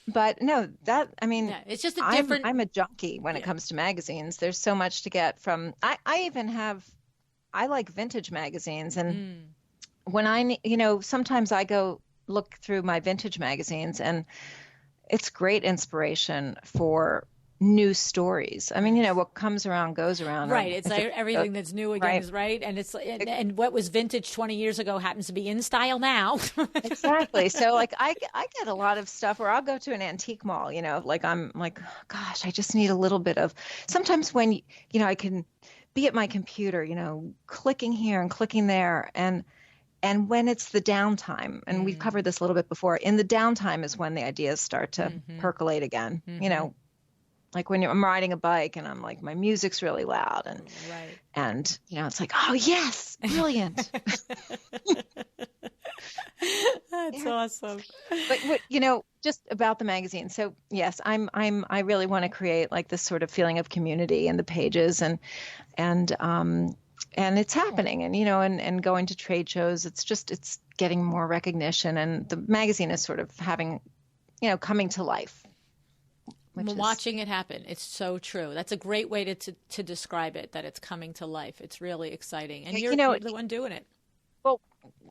But no, it's just a different. I'm a junkie when it comes to magazines. There's so much to get from. I like vintage magazines, and when sometimes I go look through my vintage magazines, and it's great inspiration for new stories. I mean, what comes around goes around. Right. It's like everything that's new again is right. And and what was vintage 20 years ago happens to be in style now. Exactly. So like I get a lot of stuff where I'll go to an antique mall, like I'm like, gosh, I just need a little bit of, sometimes when, I can be at my computer, clicking here and clicking there. And when it's the downtime, and we've covered this a little bit before, in the downtime is when the ideas start to percolate again, like when I'm riding a bike and I'm like, my music's really loud and it's like, oh yes, brilliant. That's awesome. But just about the magazine. So yes, I really want to create like this sort of feeling of community in the pages and it's happening, and going to trade shows, it's getting more recognition, and the magazine is sort of having, coming to life. Watching it happen. It's so true. That's a great way to describe it, that it's coming to life. It's really exciting. And you're the one doing it. Well,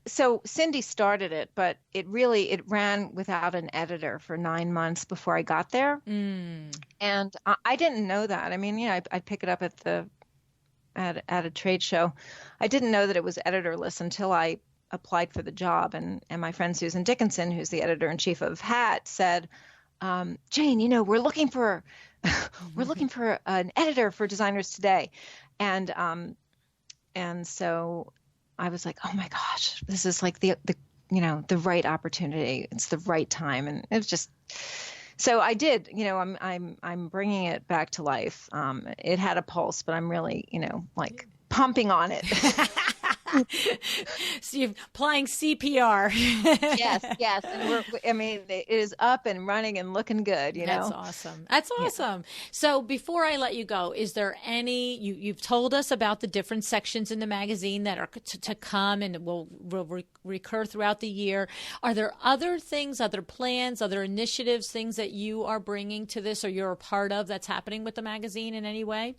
so Cindy started it, but it ran without an editor for 9 months before I got there. And I didn't know that. I mean, I'd pick it up at a trade show. I didn't know that it was editorless until I applied for the job. And my friend Susan Dickinson, who's the editor-in-chief of Hat, said, Jane, we're looking for an editor for Designers Today. And so I was like, oh my gosh, this is like the right opportunity. It's the right time. And it was just, so I did, I'm bringing it back to life. It had a pulse, but I'm really, like pumping on it. So you're applying CPR. Yes. And it is up and running and looking good, That's awesome. That's awesome. Yeah. So before I let you go, is there any, you've told us about the different sections in the magazine that are to come and will recur throughout the year. Are there other things, other plans, other initiatives, things that you are bringing to this or you're a part of that's happening with the magazine in any way?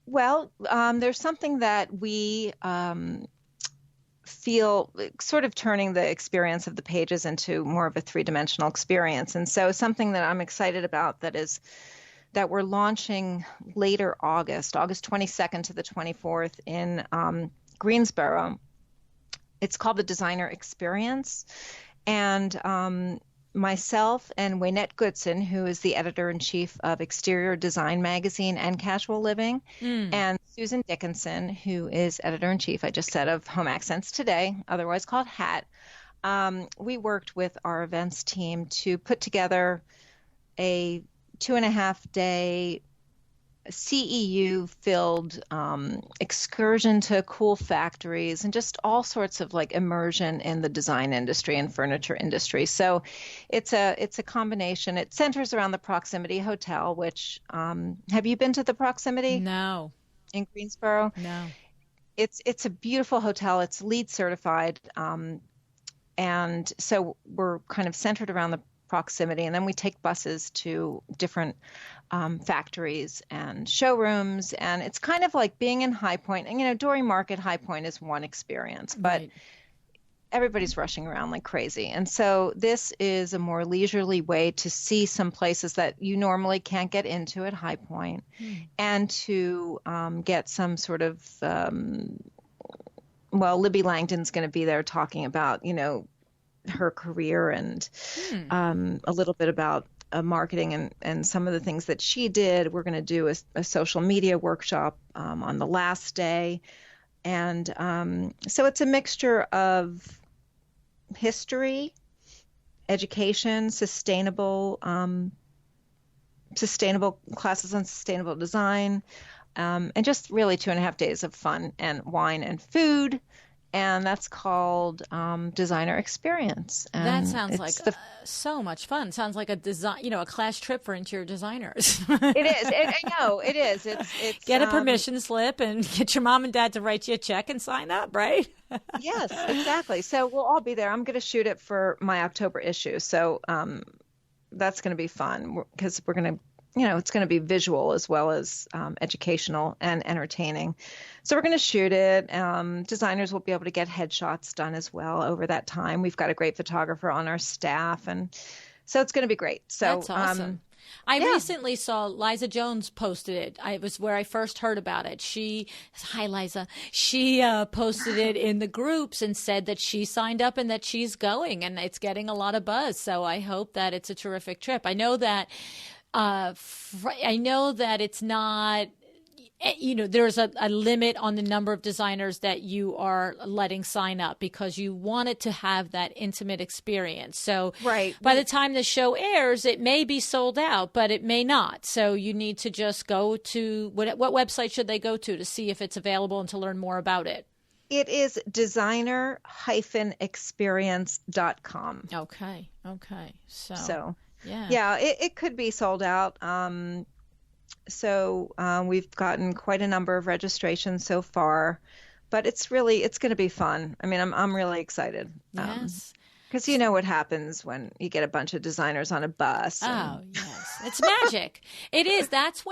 Well, there's something that we feel sort of turning the experience of the pages into more of a three-dimensional experience. And so something that I'm excited about that we're launching later August 22nd to the 24th in Greensboro. It's called the Designer Experience. And myself and Waynette Goodson, who is the editor-in-chief of Exterior Design Magazine and Casual Living, and Susan Dickinson, who is editor-in-chief, I just said, of Home Accents Today, otherwise called Hat. We worked with our events team to put together a 2.5-day CEU-filled excursion to cool factories and just all sorts of like immersion in the design industry and furniture industry. So it's a combination. It centers around the Proximity Hotel, which have you been to the Proximity? No. In Greensboro? No. It's a beautiful hotel. It's LEED certified, and so we're kind of centered around the Proximity, and then we take buses to different factories and showrooms, and it's kind of like being in High Point. And Dory Market, High Point is one experience, but everybody's rushing around like crazy. And so this is a more leisurely way to see some places that you normally can't get into at High Point, and to get some sort of Libby Langdon's going to be there talking about her career and a little bit about marketing and some of the things that she did. We're going to do a social media workshop on the last day. And so it's a mixture of history, education, sustainable classes on sustainable design, and just really 2.5 days of fun and wine and food. And that's called Designer Experience. And that sounds like so much fun. Sounds like a design, a class trip for interior designers. It is. I know it is. It's get a permission slip and get your mom and dad to write you a check and sign up, right? Yes, exactly. So we'll all be there. I'm going to shoot it for my October issue. So that's going to be fun because we're going to, it's going to be visual as well as educational and entertaining. So we're going to shoot it. Designers will be able to get headshots done as well over that time. We've got a great photographer on our staff, and so it's going to be great. So that's awesome. I recently saw Liza Jones posted it. It was where I first heard about it. Hi Liza. She posted it in the groups and said that she signed up and that she's going, and it's getting a lot of buzz. So I hope that it's a terrific trip. I know that it's not, there's a limit on the number of designers that you are letting sign up because you want it to have that intimate experience. So by the time the show airs, it may be sold out, but it may not. So you need to just go to what website should they go to see if it's available and to learn more about it? It is designer-experience.com. Okay. So yeah, it could be sold out. So we've gotten quite a number of registrations so far, but it's going to be fun. I mean, I'm really excited. Yes. Because you know what happens when you get a bunch of designers on a bus. Oh, yes. It's magic. It is. That's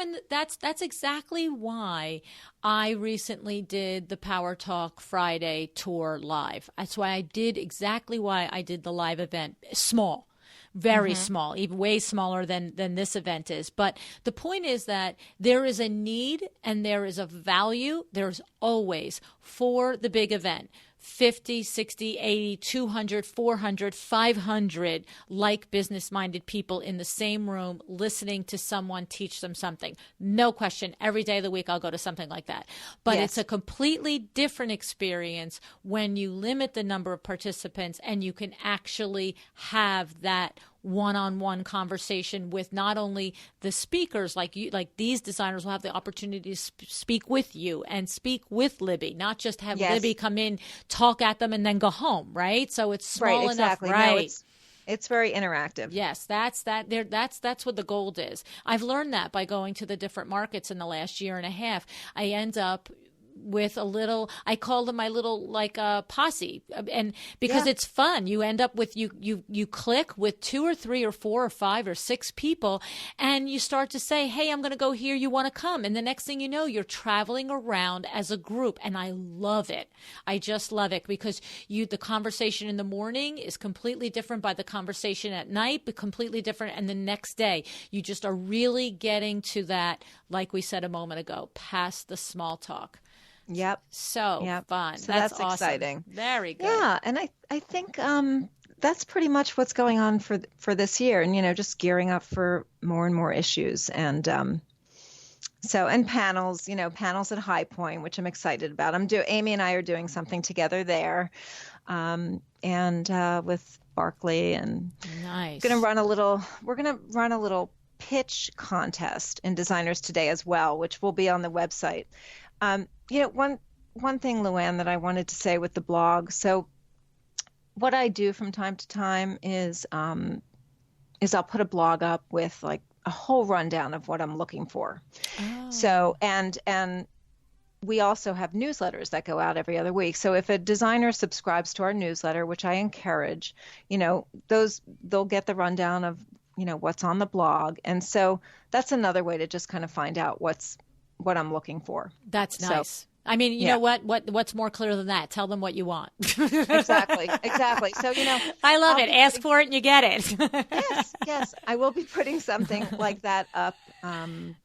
exactly why I recently did the Power Talk Friday tour live. That's why I did the live event. Small. Very small, even way smaller than this event is. But the point is that there is a need and there is a value. There's always for the big event. 50, 60, 80, 200, 400, 500 like business-minded people in the same room listening to someone teach them something. No question. Every day of the week I'll go to something like that. But It's a completely different experience when you limit the number of participants and you can actually have that one-on-one conversation with not only the speakers like these designers will have the opportunity to speak with you and speak with Libby, not just have Libby come in, talk at them, and then go home, right? So it's small enough, right? No, it's very interactive. Yes, that's what the goal is. I've learned that by going to the different markets in the last year and a half. I end up with I call them my little posse, and because it's fun, you end up with you click with 2 or 3 or 4 or 5 or 6 people, and you start to say, hey, I'm going to go here, you want to come, and the next thing you know, you're traveling around as a group, and I love it. I just love it because the conversation in the morning is completely different by the conversation at night, but completely different, and the next day you just are really getting to that, like we said a moment ago, past the small talk. Yep. So fun. So that's awesome. Exciting. Very good. Yeah, and I think that's pretty much what's going on for this year, and just gearing up for more and more issues, and and panels, panels at High Point, which I'm excited about. Amy and I are doing something together there, and with Barkley, and nice. We're gonna run a little pitch contest in Designers Today as well, which will be on the website. One thing, Luann, that I wanted to say with the blog. So what I do from time to time is I'll put a blog up with like a whole rundown of what I'm looking for. Oh. So, and we also have newsletters that go out every other week. So if a designer subscribes to our newsletter, which I encourage, they'll get the rundown of, what's on the blog. And so that's another way to just kind of find out what I'm looking for. That's nice. So, I mean, you know what's more clear than that? Tell them what you want. Exactly. So, I love it. Ask for it and you get it. Yes. I will be putting something like that up in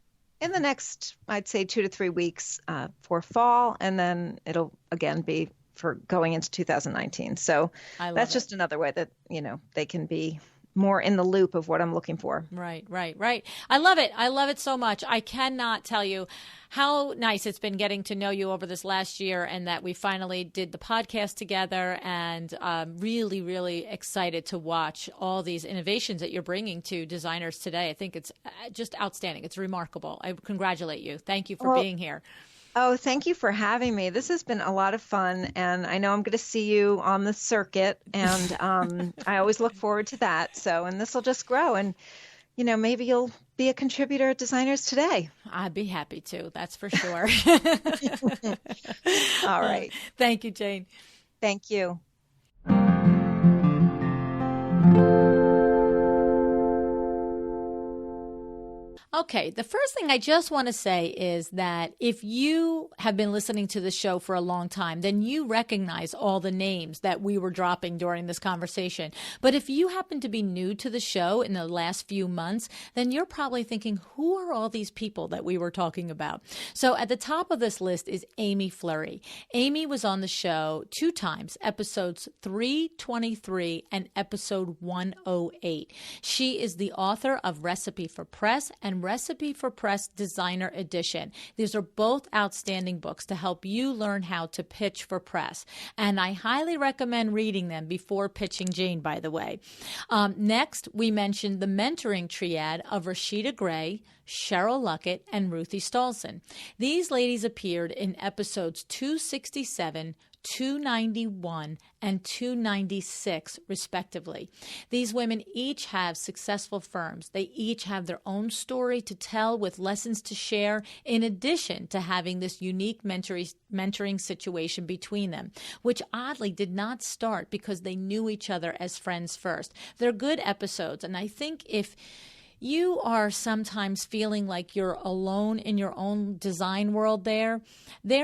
the next, I'd say 2 to 3 weeks for fall. And then it'll again be for going into 2019. So that's just another way that, they can be more in the loop of what I'm looking for. Right, right, right. I love it. I love it so much. I cannot tell you how nice it's been getting to know you over this last year, and that we finally did the podcast together, and really, really excited to watch all these innovations that you're bringing to designers today. I think it's just outstanding. It's remarkable. I congratulate you. Thank you for being here. Oh, thank you for having me. This has been a lot of fun, and I know I'm going to see you on the circuit, and I always look forward to that. So, and this will just grow, and maybe you'll be a contributor at Designers Today. I'd be happy to. That's for sure. All right. Thank you, Jane. Thank you. Okay, the first thing I just want to say is that if you have been listening to the show for a long time, then you recognize all the names that we were dropping during this conversation. But if you happen to be new to the show in the last few months, then you're probably thinking, who are all these people that we were talking about? So at the top of this list is Amy Flurry. Amy was on the show 2 times, episodes 323 and episode 108. She is the author of Recipe for Press and Recipe for Press Designer Edition. These are both outstanding books to help you learn how to pitch for press. And I highly recommend reading them before pitching Jane, by the way. Next, we mentioned the mentoring triad of Rashida Gray, Cheryl Luckett, and Ruthie Stolzen. These ladies appeared in episodes 267, 291, and 296, respectively. These women each have successful firms. They each have their own story to tell with lessons to share, in addition to having this unique mentoring situation between them, which oddly did not start because they knew each other as friends first. They're good episodes, and I think if you are sometimes feeling like you're alone in your own design world their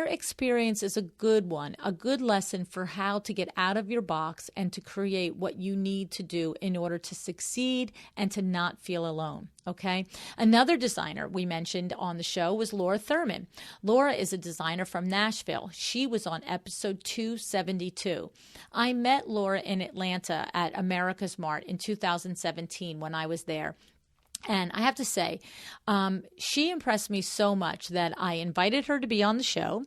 experience is a good one, a good lesson for how to get out of your box and to create what you need to do in order to succeed and to not feel alone. Okay. Another designer we mentioned on the show was Laura Thurman. Laura is a designer from Nashville. She was on episode 272. I met Laura in Atlanta at America's Mart in 2017 when I was there. And I have to say, she impressed me so much that I invited her to be on the show.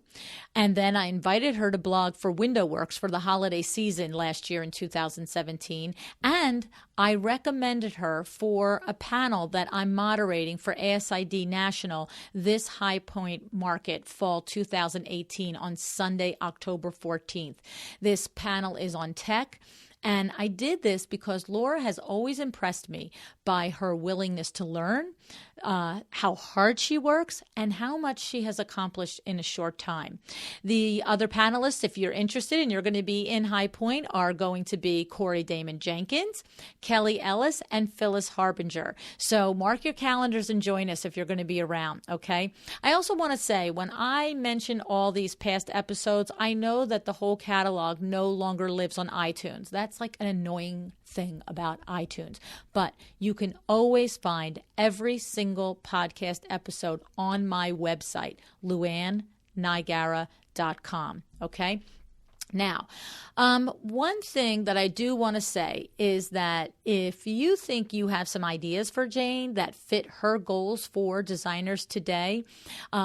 And then I invited her to blog for WindowWorks for the holiday season last year in 2017. And I recommended her for a panel that I'm moderating for ASID National this High Point Market Fall 2018 on Sunday, October 14th. This panel is on tech. And I did this because Laura has always impressed me by her willingness to learn, how hard she works, and how much she has accomplished in a short time. The other panelists, if you're interested and you're going to be in High Point, are going to be Corey Damon Jenkins, Kelly Ellis, and Phyllis Harbinger. So mark your calendars and join us if you're going to be around, okay? I also want to say, when I mention all these past episodes, I know that the whole catalog no longer lives on iTunes. That's like an annoying thing about iTunes. But you can always find every single podcast episode on my website, luannigara.com. Okay? Now, one thing that I do want to say is that if you think you have some ideas for Jane that fit her goals for designers today,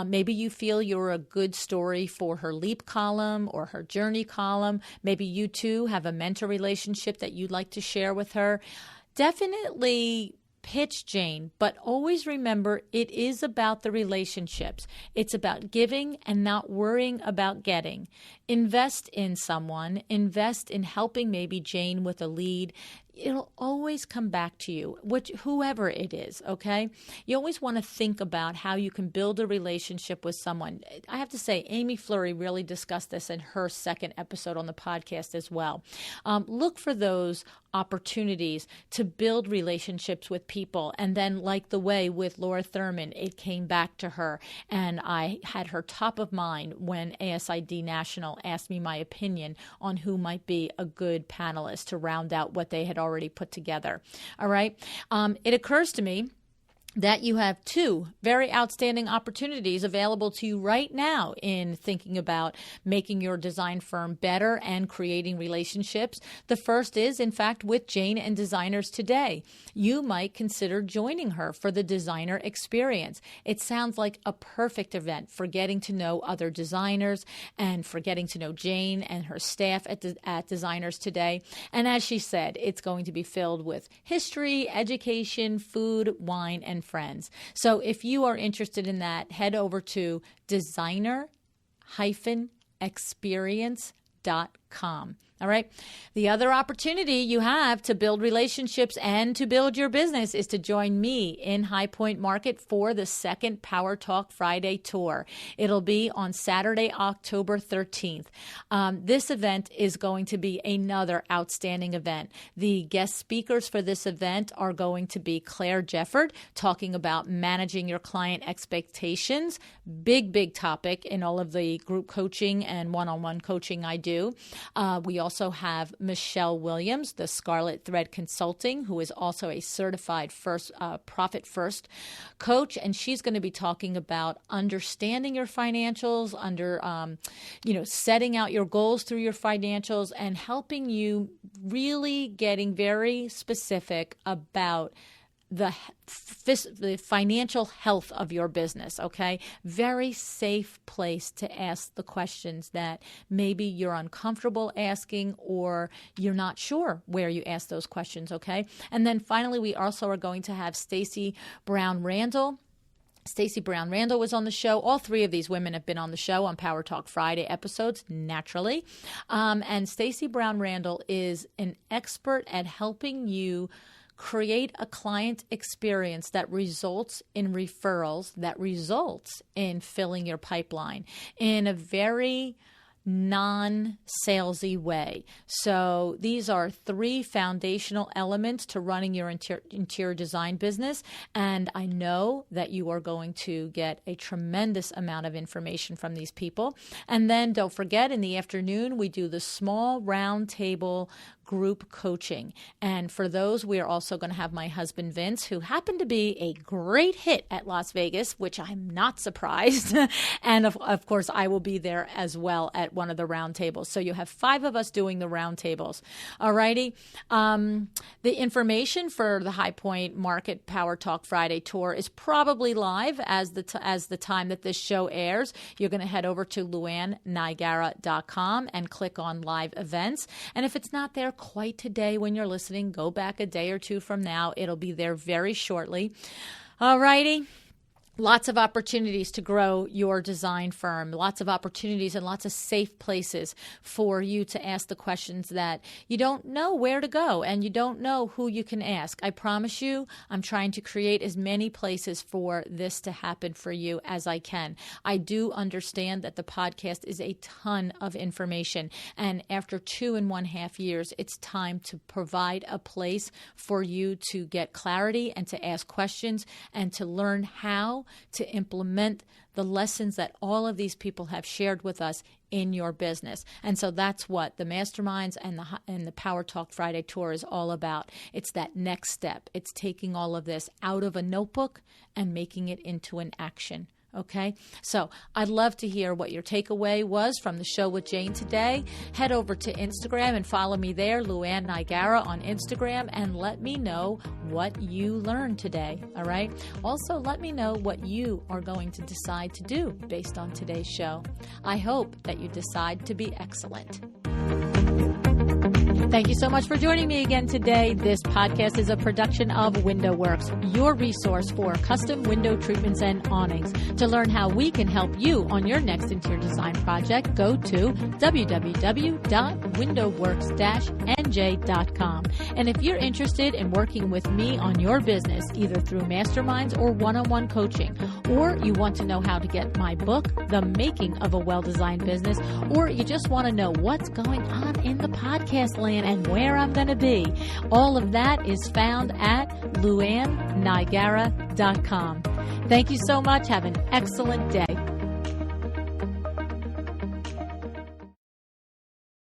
maybe you feel you're a good story for her Leap column or her Journey column, maybe you too have a mentor relationship that you'd like to share with her, definitely pitch Jane, but always remember it is about the relationships. It's about giving and not worrying about getting. Invest in someone, invest in helping maybe Jane with a lead. It'll always come back to you, whoever it is, okay? You always want to think about how you can build a relationship with someone. I have to say, Amy Flurry really discussed this in her second episode on the podcast as well. Look for those opportunities to build relationships with people. And then, like the way with Laura Thurman, it came back to her. And I had her top of mind when ASID National asked me my opinion on who might be a good panelist to round out what they had already put together. All right. It occurs to me that you have two very outstanding opportunities available to you right now in thinking about making your design firm better and creating relationships. The first is, in fact, with Jane and Designers Today. You might consider joining her for the designer experience. It sounds like a perfect event for getting to know other designers and for getting to know Jane and her staff at Designers Today. And as she said, it's going to be filled with history, education, food, wine, and friends. So if you are interested in that, head over to designer-experience.com. All right. The other opportunity you have to build relationships and to build your business is to join me in High Point Market for the second Power Talk Friday tour. It'll be on Saturday, October 13th. This event is going to be another outstanding event. The guest speakers for this event are going to be Claire Jefford, talking about managing your client expectations. Big topic in all of the group coaching and one-on-one coaching I do. We also have Michelle Williams, the Scarlet Thread Consulting, who is also a certified Profit First coach, and she's going to be talking about understanding your financials, setting out your goals through your financials, and helping you really getting very specific about the financial health of your business, okay? Very safe place to ask the questions that maybe you're uncomfortable asking or you're not sure where you ask those questions, okay? And then finally, we also are going to have Stacey Brown Randall. Stacey Brown Randall was on the show. All three of these women have been on the show on Power Talk Friday episodes, naturally. And Stacey Brown Randall is an expert at helping you create a client experience that results in referrals, that results in filling your pipeline in a very non-salesy way. So these are three foundational elements to running your interior design business. And I know that you are going to get a tremendous amount of information from these people. And then don't forget, in the afternoon, we do the small round table group coaching. And for those, we are also going to have my husband, Vince, who happened to be a great hit at Las Vegas, which I'm not surprised. And of course, I will be there as well at one of the round tables. So you have 5 of us doing the round tables. All righty. The information for the High Point Market Power Talk Friday tour is probably live as the time that this show airs. You're going to head over to luannniagara.com and click on live events. And if it's not there quite today when you're listening, go back a day or two from now. It'll be there very shortly. All righty. Lots of opportunities to grow your design firm, lots of opportunities and lots of safe places for you to ask the questions that you don't know where to go and you don't know who you can ask. I promise you, I'm trying to create as many places for this to happen for you as I can. I do understand that the podcast is a ton of information, and after 2.5 years, it's time to provide a place for you to get clarity and to ask questions and to learn how to implement the lessons that all of these people have shared with us in your business. And so that's what the Masterminds and the Power Talk Friday tour is all about. It's that next step. It's taking all of this out of a notebook and making it into an action. Okay, so I'd love to hear what your takeaway was from the show with Jane today. Head over to Instagram and follow me there, Luann Niagara on Instagram, and let me know what you learned today. All right. Also, let me know what you are going to decide to do based on today's show. I hope that you decide to be excellent. Thank you so much for joining me again today. This podcast is a production of WindowWorks, your resource for custom window treatments and awnings. To learn how we can help you on your next interior design project, go to www.windowworks-nj.com. And if you're interested in working with me on your business, either through masterminds or one-on-one coaching, or you want to know how to get my book, The Making of a Well-Designed Business, or you just want to know what's going on in the podcast land and where I'm going to be, all of that is found at luannniagara.com. Thank you so much. Have an excellent day.